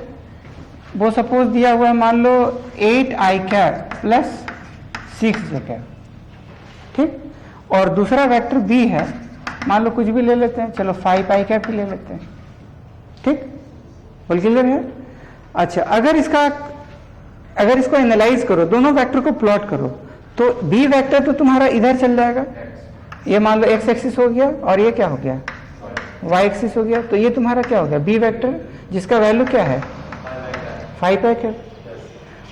वो सपोज दिया हुआ है मान लो 8i cap plus 6j cap, ठीक, और दूसरा वेक्टर बी है, मान लो कुछ भी ले लेते हैं, चलो 5i कैप ही ले लेते हैं, ठीक, बोल क्लियर है। अच्छा, अगर इसको एनालाइज करो, दोनों वेक्टर को प्लॉट करो, तो बी वेक्टर तो तुम्हारा इधर चल जाएगा, ये मान लो एक्स एक्सिस हो गया और ये क्या हो गया, वाई एक्सिस हो गया, तो ये तुम्हारा क्या हो गया, बी वेक्टर, जिसका वैल्यू क्या है 5i है।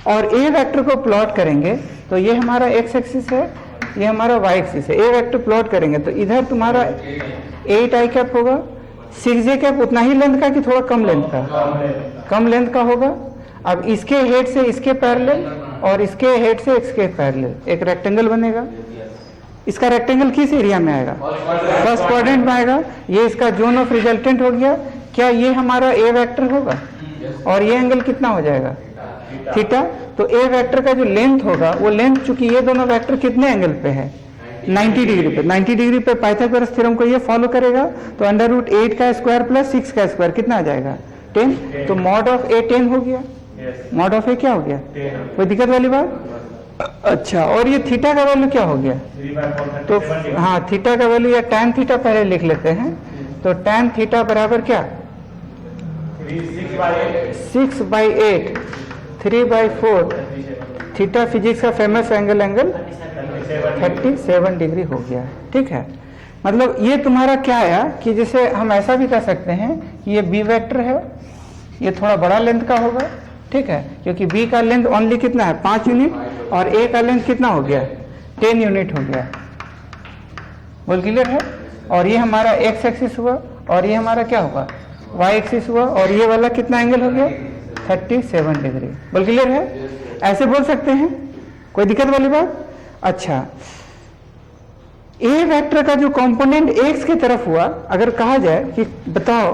और ए वेक्टर को प्लॉट करेंगे तो ये हमारा एक्स एक्सिस है, ये हमारा वाई एक्सिस है। ए वेक्टर प्लॉट करेंगे तो इधर तुम्हारा 8i कैप होगा, 6j कैप उतना ही लेंथ का कि थोड़ा कम लेंथ का, कम लेंथ का होगा। अब इसके हेड से इसके पैरेलल और इसके हेड से इसके पैरेलल एक रेक्टेंगल बनेगा। इसका रेक्टेंगल किस एरिया में आएगा, फर्स्ट क्वाड्रेंट में आएगा। ये इसका जोन ऑफ रिजल्टेंट हो गया। क्या ये हमारा ए वेक्टर होगा, और ये एंगल कितना हो जाएगा, थीटा। तो ए वेक्टर का जो लेंथ होगा वो लेंथ, चूंकि ये दोनों वेक्टर कितने एंगल पे है, 90 डिग्री पे, 90 डिग्री पे पाइथागोरस थ्योरम को ये फॉलो करेगा। तो √8 का स्क्वायर प्लस 6 का स्क्वायर कितना आ जाएगा, 10। तो मॉड ऑफ ए 10 हो गया, मॉड ऑफ ए क्या हो गया, कोई दिक्कत वाली बात। अच्छा, और ये थीटा का वैल्यू क्या हो गया, तो हाँ थीटा का वैल्यू या टैन थीटा पहले लिख लेते हैं। तो टैन थीटा बराबर क्या, 6/8, 3/4, थीटा फिजिक्स का फेमस एंगल 37 डिग्री हो गया, ठीक है। मतलब ये तुम्हारा क्या आया कि जैसे हम ऐसा भी कर सकते हैं कि ये बी वेक्टर है, ये थोड़ा बड़ा लेंथ का होगा, ठीक है, क्योंकि बी का लेंथ ओनली कितना है 5 यूनिट, और ए का लेंथ कितना हो गया 10 यूनिट हो गया, बोल क्लियर है। और ये हमारा एक्स एक्सिस हुआ, और ये हमारा क्या होगा वाई एक्सिस हुआ, और ये वाला कितना एंगल हो गया 37 डिग्री, बोल क्लियर है। ऐसे बोल सकते हैं, कोई दिक्कत वाली बात। अच्छा, ए वेक्टर का जो कंपोनेंट एक्स की तरफ हुआ, अगर कहा जाए कि बताओ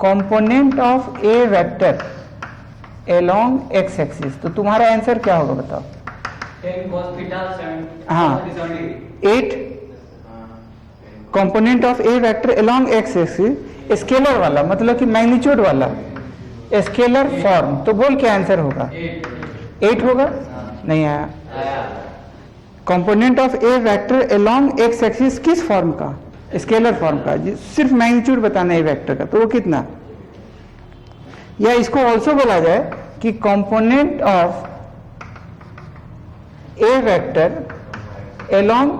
component of A vector along x axis, तो तुम्हारा आंसर क्या होगा बताओ, 10 cos theta 7, हाँ 8 component of A vector along x axis, scalar वाला मतलब कि मैग्नीट्यूड वाला स्केलर फॉर्म, तो बोल क्या आंसर होगा 8 होगा, नहीं आया। Component of A vector along x axis किस फॉर्म का, स्केलर फॉर्म का, सिर्फ मैग्नीट्यूड बताना है वेक्टर का, तो वो कितना। या इसको ऑल्सो बोला जाए कि component of A vector along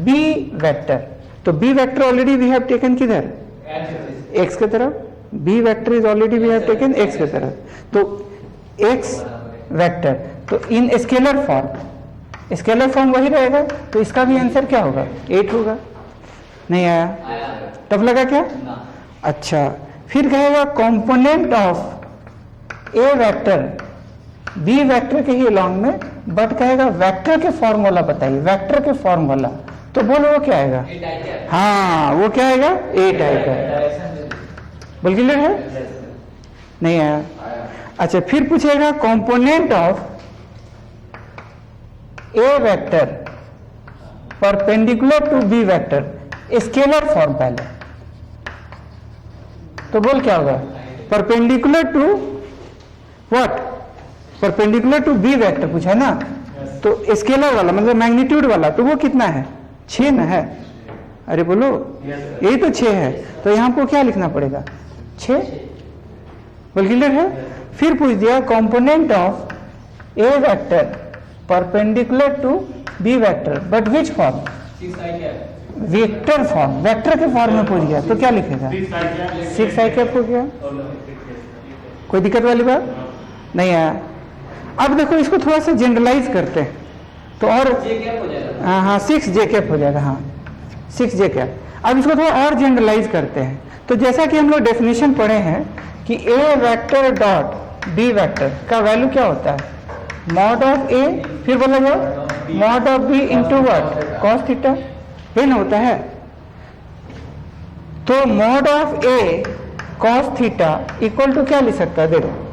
B vector, तो B vector already we have taken किधर एक्स की तरफ, B vector is already we have taken X की तरफ, तो एक्स वेक्टर, तो in scalar form, scalar form वही रहेगा, तो इसका भी आंसर क्या होगा 8 होगा, नहीं आया, टफ लगा क्या। अच्छा, फिर कहेगा component of A vector B vector के ही अलॉन्ग में, बट कहेगा वेक्टर के फॉर्मूला बताइए, वेक्टर के फॉर्मूला। तो बोलो वो क्या आएगा? हाँ, वो क्या आएगा? ए टाइप है। बोल क्लियर है? नहीं आया? अच्छा, फिर पूछेगा component of A vector perpendicular to B vector, scalar form पहले। तो बोल क्या होगा? Perpendicular to what? Perpendicular to B vector पूछा है ना, तो स्केलर वाला मतलब मैग्नीट्यूड वाला, तो वो कितना है? 6 ना है? अरे बोलो, यही तो 6 है, तो यहां को क्या लिखना पड़ेगा? 6। बोल क्लियर है? फिर पूछ दिया component of A vector perpendicular to B vector but which form? Vector form, vector के फॉर्म में पूछ गया, तो क्या लिखेगा? 6 आई कैप हो गया। कोई दिक्कत वाली बात नहीं है? अब देखो इसको थोड़ा सा जनरलाइज करते हैं तो और हाँ 6 जे कैप हो जाएगा। हाँ 6 जे कैप। अब इसको थोड़ा और जनरलाइज करते हैं। तो जैसा कि हम लोग डेफिनेशन पढ़े हैं कि A vector dot B vector का वैल्यू क्या होता है? मॉड ऑफ ए, फिर बोला जाओ mod of B into what? Cos theta. ये ना होता है? तो mod of A cos theta equal to क्या लिख सकता है? देखो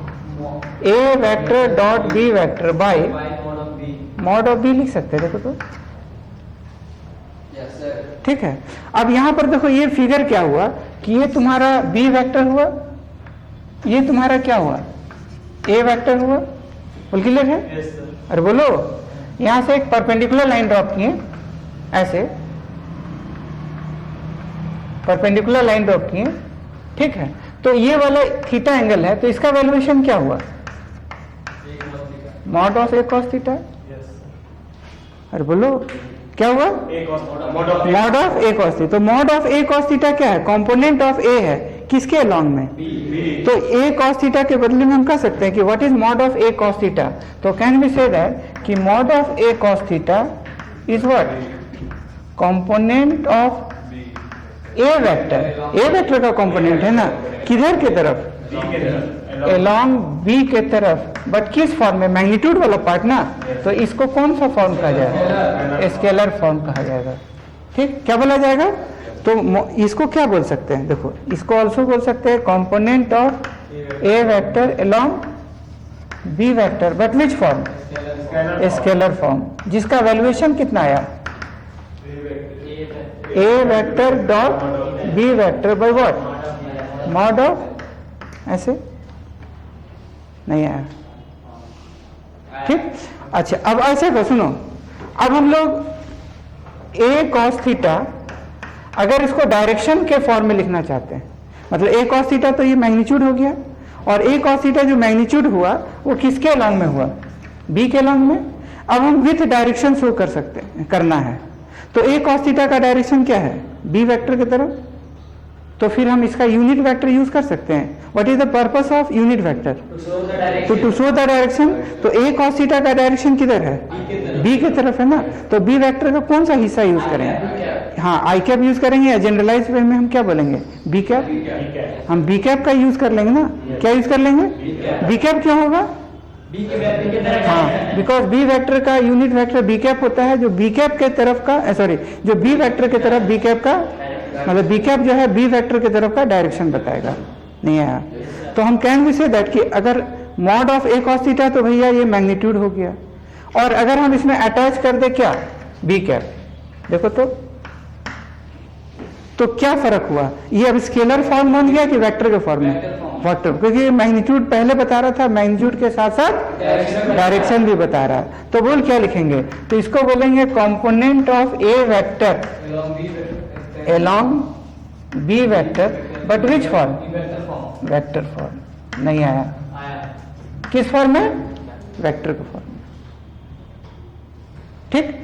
A vector dot B vector by mod of B लिख सकते हैं। देखो तो ठीक है। अब यहां पर देखो ये फिगर क्या हुआ कि ये तुम्हारा बी वेक्टर हुआ, ये तुम्हारा क्या हुआ? ए वेक्टर हुआ। बोल क्लियर है? अरे बोलो, यहां से एक परपेंडिकुलर लाइन ड्रॉप किए, ऐसे परपेंडिकुलर लाइन ड्रॉप किए, ठीक है। तो ये वाला थीटा एंगल है, तो इसका वैल्यूएशन क्या हुआ? Mod of A cos theta. अरे बोलो क्या हुआ? Mod of A cos theta. तो mod of A cos theta क्या है? कंपोनेंट ऑफ ए है, किसके अलॉन्ग में? तो ए कॉस थीटा के बदले में हम कह सकते हैं कि what is mod of A cos theta? तो कैन वी से दैट कि mod of A cos theta is what? Component of A vector. A vector का कंपोनेंट है ना, किधर के तरफ? along बी के तरफ, बट किस फॉर्म में? मैग्नीट्यूड वाला पार्ट ना। तो इसको कौन सा फॉर्म कहा जाएगा? स्केलर फॉर्म कहा जाएगा। ठीक, क्या बोला जाएगा? तो इसको क्या बोल सकते हैं? देखो इसको ऑल्सो बोल सकते हैं component of A vector along B vector but which form? Scalar form, जिसका वैल्यूएशन कितना आया? A vector dot B vector by what? Mod of, ऐसे नहीं आया। ठीक, अच्छा अब ऐसे को सुनो, अब हम लोग ए कॉस थीटा अगर इसको डायरेक्शन के फॉर्म में लिखना चाहते हैं, मतलब ए कॉस थीटा तो ये मैग्नीट्यूड हो गया, और ए कॉस थीटा जो मैग्नीट्यूड हुआ वो किसके अलॉन्ग में हुआ? बी के अलॉन्ग में। अब हम विथ डायरेक्शन शो कर सकते हैं, करना है। तो ए कॉस थीटा का डायरेक्शन क्या है? बी वेक्टर की तरफ। तो फिर हम इसका यूनिट वेक्टर यूज कर सकते हैं। What is the purpose of unit vector? तो टू शो द डायरेक्शन। तो ए कॉस थीटा का डायरेक्शन किधर है? बी की तरफ है ना। तो बी वेक्टर का कौन सा हिस्सा यूज करेंगे? हाँ आई कैप यूज करेंगे, या जनरलाइज वे में हम क्या बोलेंगे? B cap. हम बी कैप का यूज कर लेंगे ना। क्या यूज कर लेंगे? B cap. क्यों होगा? हाँ, बिकॉज बी वेक्टर का यूनिट वेक्टर बी कैप होता है, जो बी कैप के तरफ का, सॉरी जो बी वेक्टर के तरफ बी कैप का, मतलब बी कैप जो है बी वेक्टर की तरफ का डायरेक्शन बताएगा। नहीं आया? तो हम कैन भी से दैट कि अगर mod of A cos theta तो भैया ये मैग्नीट्यूड हो गया, और अगर हम इसमें अटैच कर दे क्या? B cap. देखो तो क्या फर्क हुआ? ये अब स्केलर फॉर्म बन गया कि वेक्टर के फॉर्म में? वेक्टर, क्योंकि मैग्नीट्यूड पहले बता रहा था, मैग्नीट्यूड के साथ साथ डायरेक्शन भी बता रहा। तो बोल क्या लिखेंगे? तो इसको बोलेंगे component of A vector along B vector but which form? Vector form. नहीं आया? किस फॉर्म में? वेक्टर के फॉर्म में। ठीक,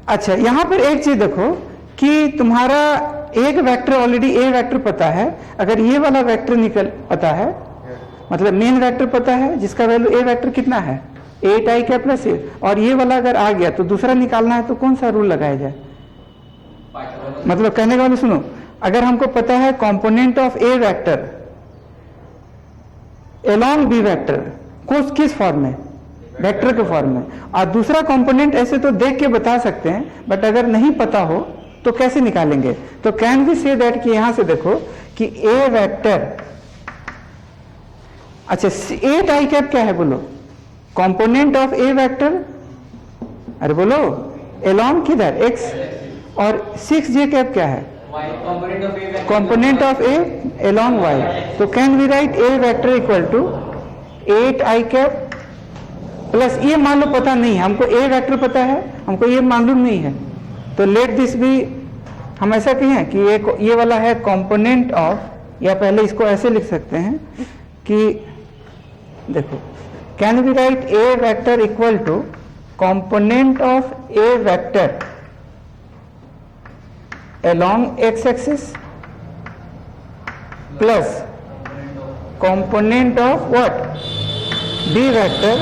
अच्छा यहां पर एक चीज देखो कि तुम्हारा एक वेक्टर ऑलरेडी ए वेक्टर पता है, अगर ये वाला वेक्टर निकल पता है, मतलब मेन वेक्टर पता है जिसका वैल्यू ए वेक्टर कितना है? 8 आई कैप प्लस ए, और ये वाला अगर आ गया तो दूसरा निकालना है, तो कौन सा रूल लगाया जाए? मतलब कहने का मतलब सुनो, अगर हमको पता है component of A vector along B vector को किस फॉर्म में, वेक्टर के फॉर्म में। और दूसरा कंपोनेंट ऐसे तो देख के बता सकते हैं, बट अगर नहीं पता हो तो कैसे निकालेंगे? तो कैन वी से दैट कि यहां से देखो कि ए वेक्टर, अच्छा 8 आई कैप क्या है बोलो? कंपोनेंट ऑफ ए वेक्टर, अरे बोलो एलॉन्ग किधर, एक्स, और 6 जे कैप क्या है? Component of A along Y. तो can we write A vector equal to 8 I cap plus, ये मान लो पता नहीं है हमको, ए वेक्टर पता है हमको, ये मालूम नहीं है, तो लेट दिस भी, हम ऐसा कहें कि ये वाला है कंपोनेंट ऑफ, या पहले इसको ऐसे लिख सकते हैं कि देखो can we write A vector equal to component of A vector along x axis plus component of what, b vector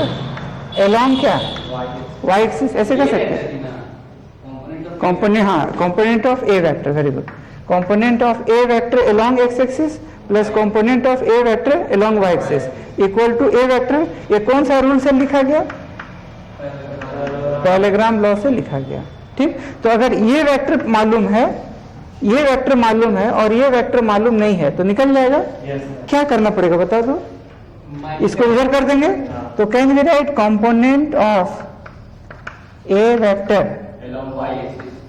along क्या, y axis, ऐसे कर सकते हैं कंपोनेंट, हाँ component of A vector, very good, component of A vector along x axis plus component of A vector along y axis equal to A vector. ये कौन सा rule से लिखा गया? पैरेललोग्राम लॉ से लिखा गया, ठीक। तो अगर ये वेक्टर मालूम है, ये वेक्टर मालूम है और ये वेक्टर मालूम नहीं है तो निकल जाएगा। क्या करना पड़ेगा बता दो? इसको इधर कर देंगे तो can we write component of A vector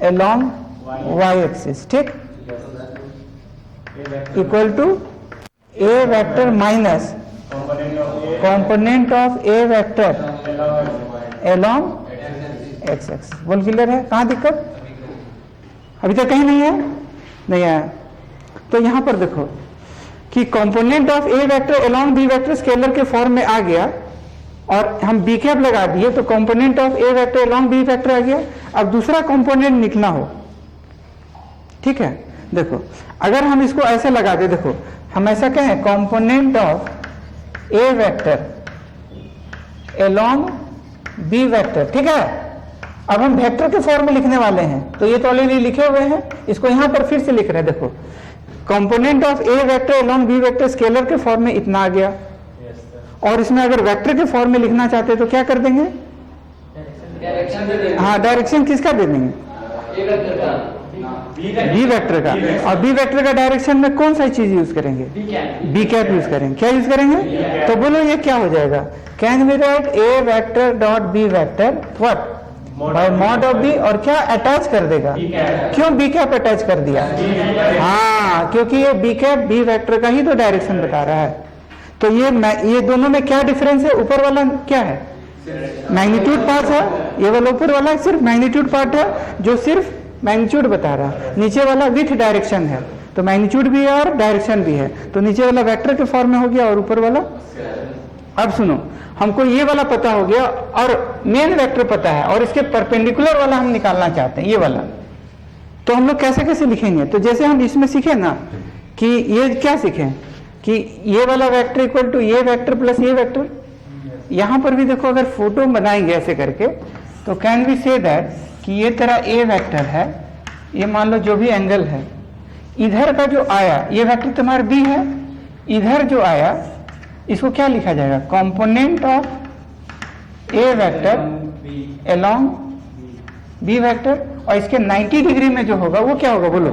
along y axis, ठीक, equal to A vector minus component of A vector along x axis। बोल क्लियर है? कहाँ दिक्कत? अभी तक कहीं नहीं है, नहीं आया। तो यहां पर देखो कि component of A vector along B vector scalar के फॉर्म में आ गया और हम बी कैप लगा दिए तो component of A vector along B vector आ गया। अब दूसरा कंपोनेंट निकलना हो, ठीक है, देखो अगर हम इसको ऐसे लगा दे, देखो हम ऐसा कहें component of A vector along B vector, ठीक है। अब हम वेक्टर के फॉर्म में लिखने वाले हैं, तो ये तो ऑलरेडी लिखे हुए हैं, इसको यहां पर फिर से लिख रहे हैं। देखो component of A vector along B vector scalar के फॉर्म में इतना आ गया, और इसमें अगर वेक्टर के फॉर्म में लिखना चाहते हैं तो क्या कर देंगे? हाँ, डायरेक्शन किसका दे देंगे? बी वेक्टर का। और बी वेक्टर का डायरेक्शन में कौन सा चीज यूज करेंगे? बी कैप यूज करेंगे। क्या यूज करेंगे? तो बोलो ये क्या हो जाएगा? Can we write A vector dot B vector what by mod of B, और क्या अटैच कर देगा? क्यों बी कैप अटैच कर दिया? हाँ, क्योंकि ये बी कैप बी वेक्टर का ही तो डायरेक्शन बता रहा है। तो ये दोनों में क्या डिफरेंस है? ऊपर वाला क्या है? मैग्नीट्यूड पार्ट है, ये वाला ऊपर वाला सिर्फ मैग्नीट्यूड पार्ट है जो सिर्फ मैग्नीट्यूड बता रहा है, नीचे वाला विथ डायरेक्शन है, तो मैग्नीट्यूड भी है और डायरेक्शन भी है, तो नीचे वाला वेक्टर के फॉर्म में हो गया और ऊपर वाला। अब सुनो, हमको ये वाला पता हो गया और मेन वेक्टर पता है और इसके परपेंडिकुलर वाला हम निकालना चाहते हैं, ये वाला। तो हम लोग कैसे कैसे लिखेंगे? तो जैसे हम इसमें सीखे ना कि ये क्या सीखे कि ये वाला वेक्टर इक्वल टू ये वेक्टर प्लस ये वेक्टर, यहां पर भी देखो अगर फोटो बनाएंगे ऐसे करके तो कैन वी से दैट कि ये तेरा ए वेक्टर है, ये मान लो जो भी एंगल है, इधर का जो आया ये वेक्टर तुम्हारा बी है, इधर जो आया इसको क्या लिखा जाएगा? Component of A vector along B vector, और इसके 90 डिग्री में जो होगा वो क्या होगा? बोलो,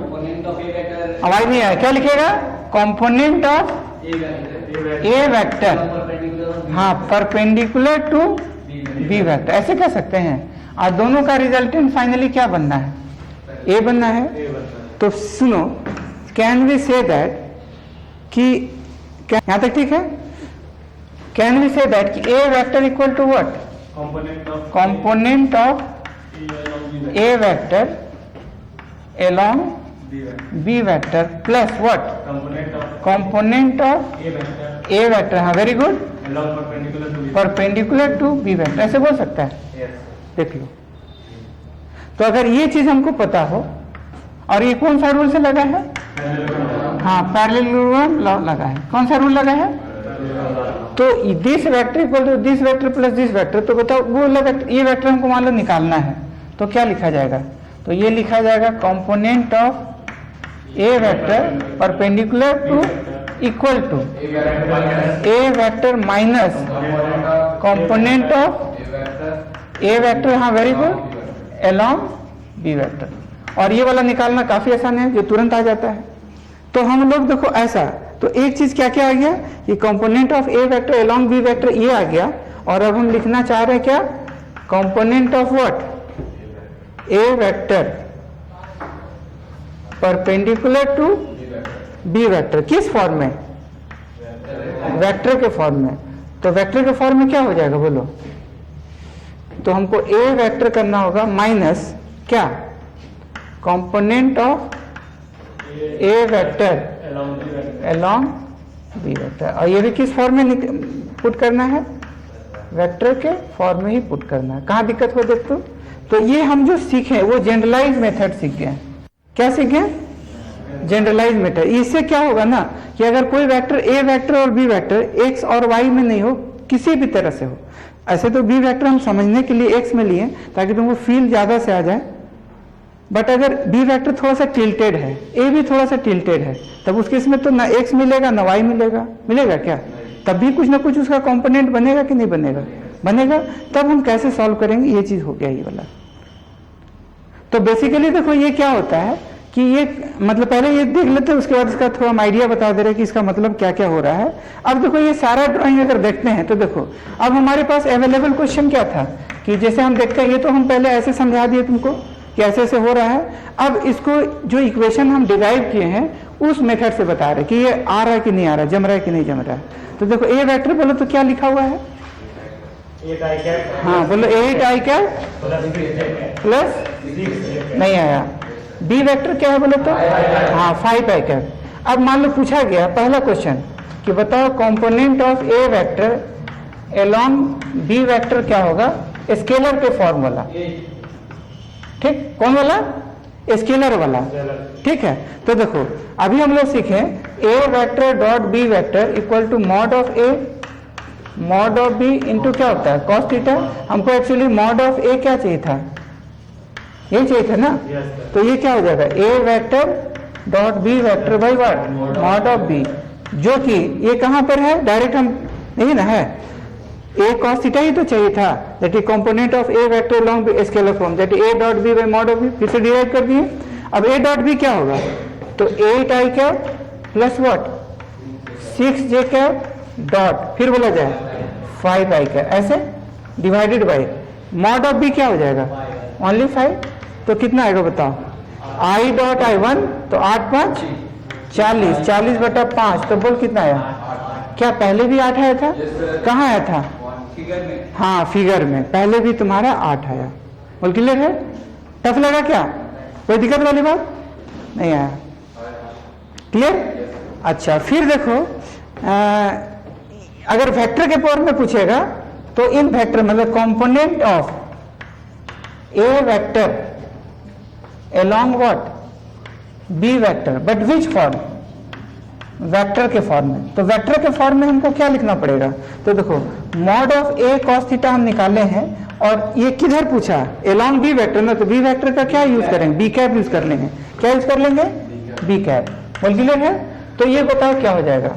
आवाज नहीं आया, क्या लिखेगा? कंपोनेंट ऑफ ए वेक्टर, हाँ, परपेंडिकुलर टू बी वेक्टर, ऐसे कह सकते हैं। और दोनों का रिजल्टेंट फाइनली क्या बनना है? ए बनना है। तो सुनो, कैन वी से दैट कि यहां तक ठीक है? कैन वी से दैट कि A vector equal to what? Component of A vector along B vector plus what? Component of A vector, हाँ very good, perpendicular to B vector, ऐसे बोल सकता है। देख लो, तो अगर ये चीज हमको पता हो, और ये कौन सा रूल से लगा है? हाँ, पैरेललोग्राम लॉ लगा है। कौन सा रूल लगा है? तो this vector equal to this vector plus this vector, तो बताओ वो वेक्टर, ये वेक्टर हमको मान लो निकालना है, तो क्या लिखा जाएगा? तो ये लिखा जाएगा component of A vector perpendicular to equal to A vector minus component of A vector, हाँ very good, along B vector. और ये वाला निकालना काफी आसान है, जो तुरंत आ जाता है। तो हम लोग देखो ऐसा, तो एक चीज क्या क्या आ गया, ये component of A vector along B vector ये आ गया। और अब हम लिखना चाह रहे हैं क्या, component of what, A vector perpendicular to B vector. किस फॉर्म में, वेक्टर के फॉर्म में। तो वेक्टर के फॉर्म में क्या हो जाएगा बोलो, तो हमको ए वेक्टर करना होगा माइनस क्या, component of A vector along B vector. और ये भी किस फॉर्म में पुट करना है, वेक्टर के फॉर्म में ही पुट करना है। कहाँ दिक्कत हो देखते हो। तो ये हम जो सीखे वो जनरलाइज मेथड सीख गए। क्या सीख गए, जनरलाइज मेथड। इससे क्या होगा ना कि अगर कोई वेक्टर ए वेक्टर और बी वेक्टर एक्स और वाई में नहीं हो, किसी भी तरह से हो, ऐसे तो बी वेक्टर हम समझने के लिए एक्स में लिए ताकि तुमको फील ज्यादा से आ जाए, बट अगर बी वेक्टर थोड़ा सा टिल्टेड है, ए भी थोड़ा सा टिल्टेड है, तब उस केस में तो ना एक्स मिलेगा ना वाई मिलेगा, मिलेगा क्या, तब भी कुछ ना कुछ उसका कंपोनेंट बनेगा कि नहीं बनेगा, बनेगा। तब हम कैसे सॉल्व करेंगे, ये चीज हो गया ये वाला। तो बेसिकली देखो ये क्या होता है कि ये मतलब पहले ये देख लेते हैं, उसके बाद इसका थोड़ा हम आइडिया बता दे रहे हैं कि इसका मतलब क्या क्या हो रहा है। अब देखो ये सारा ड्राइंग अगर देखते हैं तो देखो अब हमारे पास अवेलेबल क्वेश्चन क्या था कि जैसे हम देखते हैं, ये तो हम पहले ऐसे समझा दिए तुमको कि ऐसे ऐसे हो रहा है। अब इसको जो इक्वेशन हम डिराइव किए हैं उस मेथड से बता रहे कि ये आ रहा है कि नहीं आ रहा है, जम रहा है कि नहीं जम रहा है। तो देखो ए वेक्टर बोलो तो क्या लिखा हुआ है, हाँ बोलो 8 i कैप प्लस नहीं आया। बी वेक्टर क्या है बोलो तो, हाँ 5 i कैप। अब मान लो पूछा गया पहला क्वेश्चन कि बताओ component of A vector along B vector क्या होगा, स्केलर के फॉर्म वाला, ठीक, कौन वाला, स्केलर वाला, ठीक है। तो देखो अभी हम लोग सीखे A vector dot B vector equal to mod of A mod of B into क्या होता है कॉस थीटा। हमको एक्चुअली मॉड ऑफ ए क्या चाहिए था, ये चाहिए था ना, तो ये क्या हो जाएगा A vector dot B vector by what, mod of B, जो कि ये कहां पर है, डायरेक्ट हम नहीं ना है, ए कॉस थीटा ही तो चाहिए था, that is component of A vector along scalar form, that A dot B by mod of B. फिर से डिराइव कर दिए। अब ए डॉट बी क्या होगा, तो 8 i cap plus what 6 j cap dot, फिर बोला जाए 5 i कैप, ऐसे divided by mod of B क्या हो जाएगा ओनली 5। तो कितना आएगा बताओ, i डॉट i1 तो 8 5 40, 40 बटा 5, तो बोल कितना आया, क्या पहले भी 8 आया था, कहाँ आया था, हाँ फिगर में पहले भी तुम्हारा 8 आया। बोल क्लियर है, टफ लगा क्या, कोई दिक्कत वाली बात नहीं आया, क्लियर। अच्छा फिर देखो अगर वेक्टर के फॉर्म में पूछेगा तो इन वेक्टर मतलब component of A vector along what B vector, but which form, vector के फॉर्म में। तो वेक्टर के फॉर्म में हमको क्या लिखना पड़ेगा, तो देखो mod of A cos theta हम निकाले हैं, और ये किधर पूछा, अलोंग बी वेक्टर ना, तो बी वेक्टर का क्या यूज करेंगे, बी कैप यूज कर लेंगे, क्या यूज कर लेंगे, बी कैप। बोल क्लियर है। तो ये बताओ क्या हो जाएगा,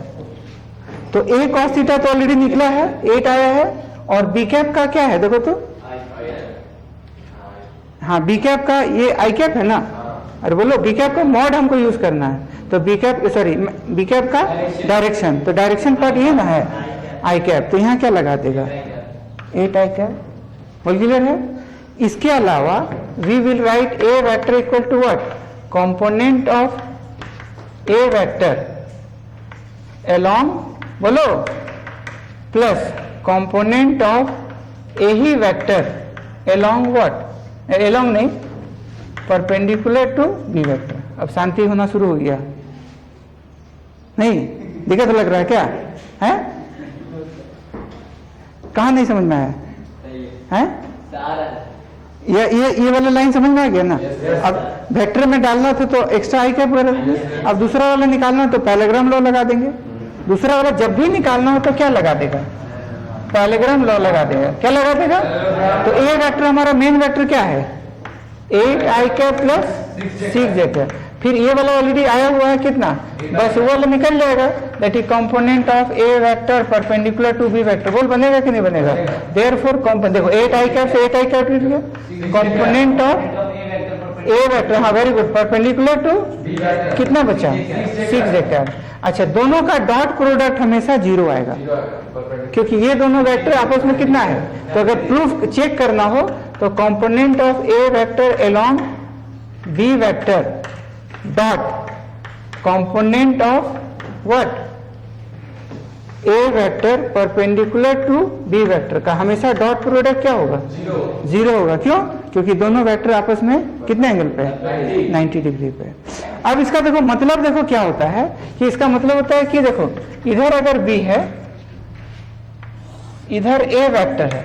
तो ए कॉस थीटा तो ऑलरेडी निकला है 8 आया है, और बी कैप का क्या है देखो तो, हाँ बी कैप का ये आई कैप है ना, अरे बोलो बी कैप का मॉड हमको यूज करना है, तो B cap sorry B cap का डायरेक्शन, तो डायरेक्शन पार्ट ये ना है आई कैप, तो यहाँ क्या लगा देगा 8 आई कैप। बोल क्लियर है। इसके अलावा we will write A vector equal to what, component of A vector along बोलो प्लस कंपोनेंट ऑफ ए ही वेक्टर अलोंग व्हाट, अलोंग नहीं परपेंडिकुलर टू बी वेक्टर। अब शांति होना शुरू हो गया, नहीं दिक्कत लग रहा है क्या है, कहाँ नहीं समझ में आया है, ये वाला लाइन समझ में आ गया ना। अब वेक्टर में डालना था तो एक्स्ट्रा आई कैप वगैरह, अब दूसरा वाला निकालना तो पैराग्राम लॉ लगा देंगे, दूसरा वाला जब भी निकालना हो तो क्या लगा देगा, पैराग्राम लॉ लगा देगा, क्या लगा देगा। तो ए वेक्टर हमारा मेन वेक्टर क्या है 8 i cap plus 6 j cap, फिर ये वाला ऑलरेडी आया हुआ है कितना, बस वो वाला निकल जाएगा, that is component of A vector perpendicular to B vector. बोल बनेगा कि नहीं बनेगा? देयरफॉर देखो 8 i कैप से 8 i कैप लिख लिया, कंपोनेंट ऑफ ए वेक्टर, हाँ वेरी गुड, परपेंडिकुलर टू कितना बचा 6 वेक्टर। अच्छा, दोनों का डॉट प्रोडक्ट हमेशा 0 आएगा क्योंकि ये दोनों वेक्टर आपस में कितना है। तो अगर प्रूफ चेक करना हो तो component of A vector along B vector dot component of what A vector perpendicular to B vector का हमेशा डॉट प्रोडक्ट क्या होगा, 0 होगा। क्यों? क्योंकि दोनों वेक्टर आपस में कितने एंगल पे, 90 डिग्री पे। अब इसका देखो मतलब, देखो क्या होता है कि इसका मतलब होता है कि देखो इधर अगर बी है, इधर ए वेक्टर है,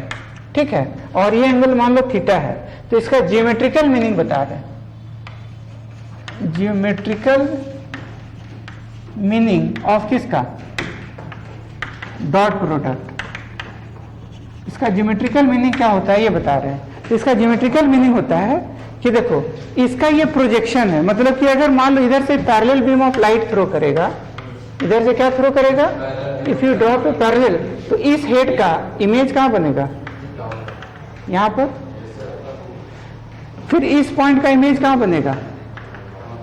ठीक है, और ये एंगल मान लो थीटा है, तो इसका जियोमेट्रिकल मीनिंग बता रहे हैं। जियोमेट्रिकल मीनिंग ऑफ किसका, डॉट प्रोडक्ट। इसका ज्योमेट्रिकल मीनिंग क्या होता है ये बता रहे हैं। तो इसका ज्योमेट्रिकल मीनिंग होता है कि देखो इसका ये प्रोजेक्शन है, मतलब कि अगर मान लो इधर से parallel beam of light throw करेगा, इधर से क्या थ्रो करेगा, if you drop a parallel, तो इस हेड का इमेज कहां बनेगा, यहां पर। फिर इस पॉइंट का इमेज कहां बनेगा,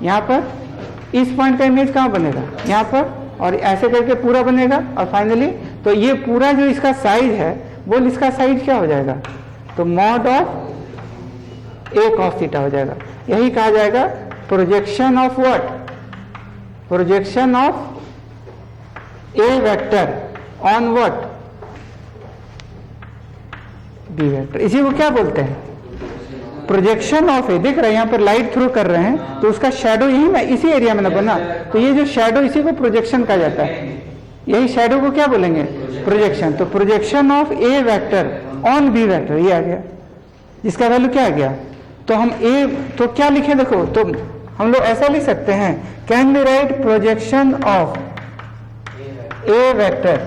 यहां पर। इस पॉइंट का इमेज कहां बनेगा, यहां पर, और ऐसे करके पूरा बनेगा। और फाइनली तो ये पूरा जो इसका साइज है, बोल इसका साइज क्या हो जाएगा, तो mod of A cos theta हो जाएगा। यही कहा जाएगा projection of what, projection of A vector on what B vector. इसी को क्या बोलते हैं, प्रोजेक्शन ऑफ ए। देख रहे हैं यहाँ पर लाइट थ्रू कर रहे हैं तो उसका शेडो यही ना इसी एरिया में ना बना, तो ये जो शेडो इसी को प्रोजेक्शन कहा जाता है। यही शेडो को क्या बोलेंगे, प्रोजेक्शन। तो projection of A vector on B vector ये आ गया, जिसका वैल्यू क्या आ गया। तो हम ए तो क्या लिखें, देखो तो हम लोग ऐसा लिख सकते हैं, can be write projection of A vector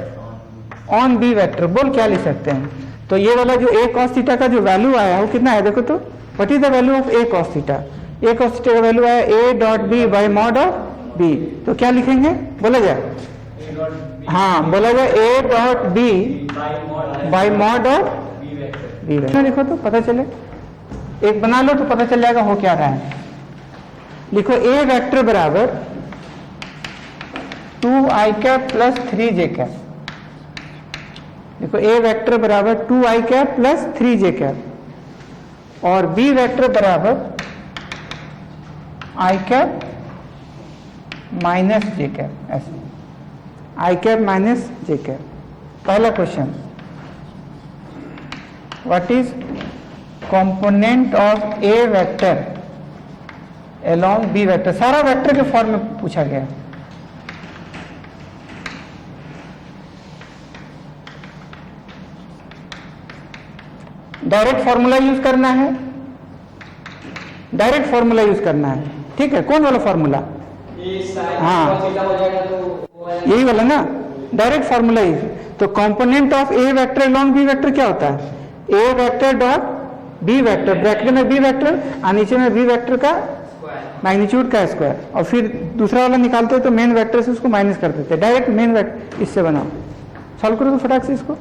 on B vector. बोल क्या लिख सकते हैं, तो ये वाला जो ए कॉस थीटा का जो वैल्यू आया वो कितना है, देखो तो what is the value of A cos theta. A cos theta का वैल्यू आया A dot B by mod of B. तो क्या लिखेंगे, बोला जाए, हाँ बोला जाए A dot B by mod of B vector. लिखो तो पता चले, एक बना लो तो पता चल जाएगा हो क्या रहा है। लिखो ए वेक्टर बराबर 2i cap plus 3j cap. देखो ए वेक्टर बराबर 2i cap plus 3j cap, और बी वेक्टर बराबर i cap minus J cap. ऐसे i cap minus J cap. पहला question, what is component of A vector along B vector. सारा vector के form में पूछा गया। डायरेक्ट फॉर्मूला यूज करना है, डायरेक्ट फॉर्मूला यूज करना है, ठीक है। कौन वाला फॉर्मूला, हाँ यही वाला ना, डायरेक्ट फॉर्मूला यूज। तो component of A vector along B vector क्या होता है, A vector dot B vector, bracket में बी वेक्टर और नीचे में बी वेक्टर का मैग्नीट्यूड का स्क्वायर, और फिर दूसरा वाला निकालते हैं तो मेन वेक्टर से उसको माइनस कर देते हैं। डायरेक्ट मेन वेक्टर इससे बनाओ, सॉल्व करो तो फटाक से इसको।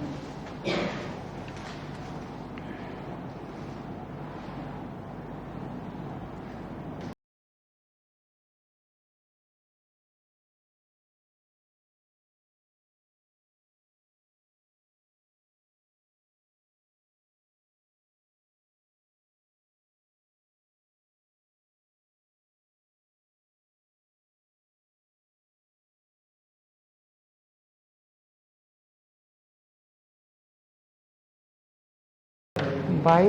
बाई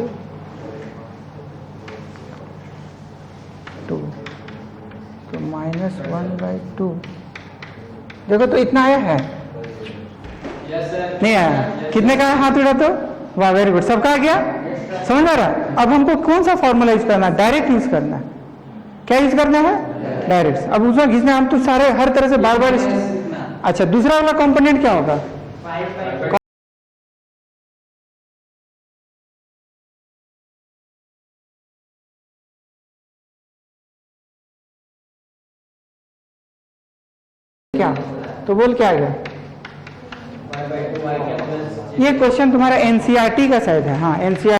2 तो -1/2। देखो तो इतना आया है, नहीं आया, कितने का है, हाथ उठा तो, वाह वेरी गुड, सबका आ गया, समझ आ रहा। अब हमको कौन सा फॉर्मूला यूज करना है, डायरेक्ट यूज करना है। क्या यूज करना है, डायरेक्ट। अब उसमें घिसना, हम तो सारे हर तरह से बार बार। अच्छा, दूसरा वाला कंपोनेंट क्या होगा, क्या, तो बोल क्या आ गया? y by 2 y क्या प्लस ये क्वेश्चन तुम्हारा एनसीईआरटी का शायद है, हाँ एनसीईआरटी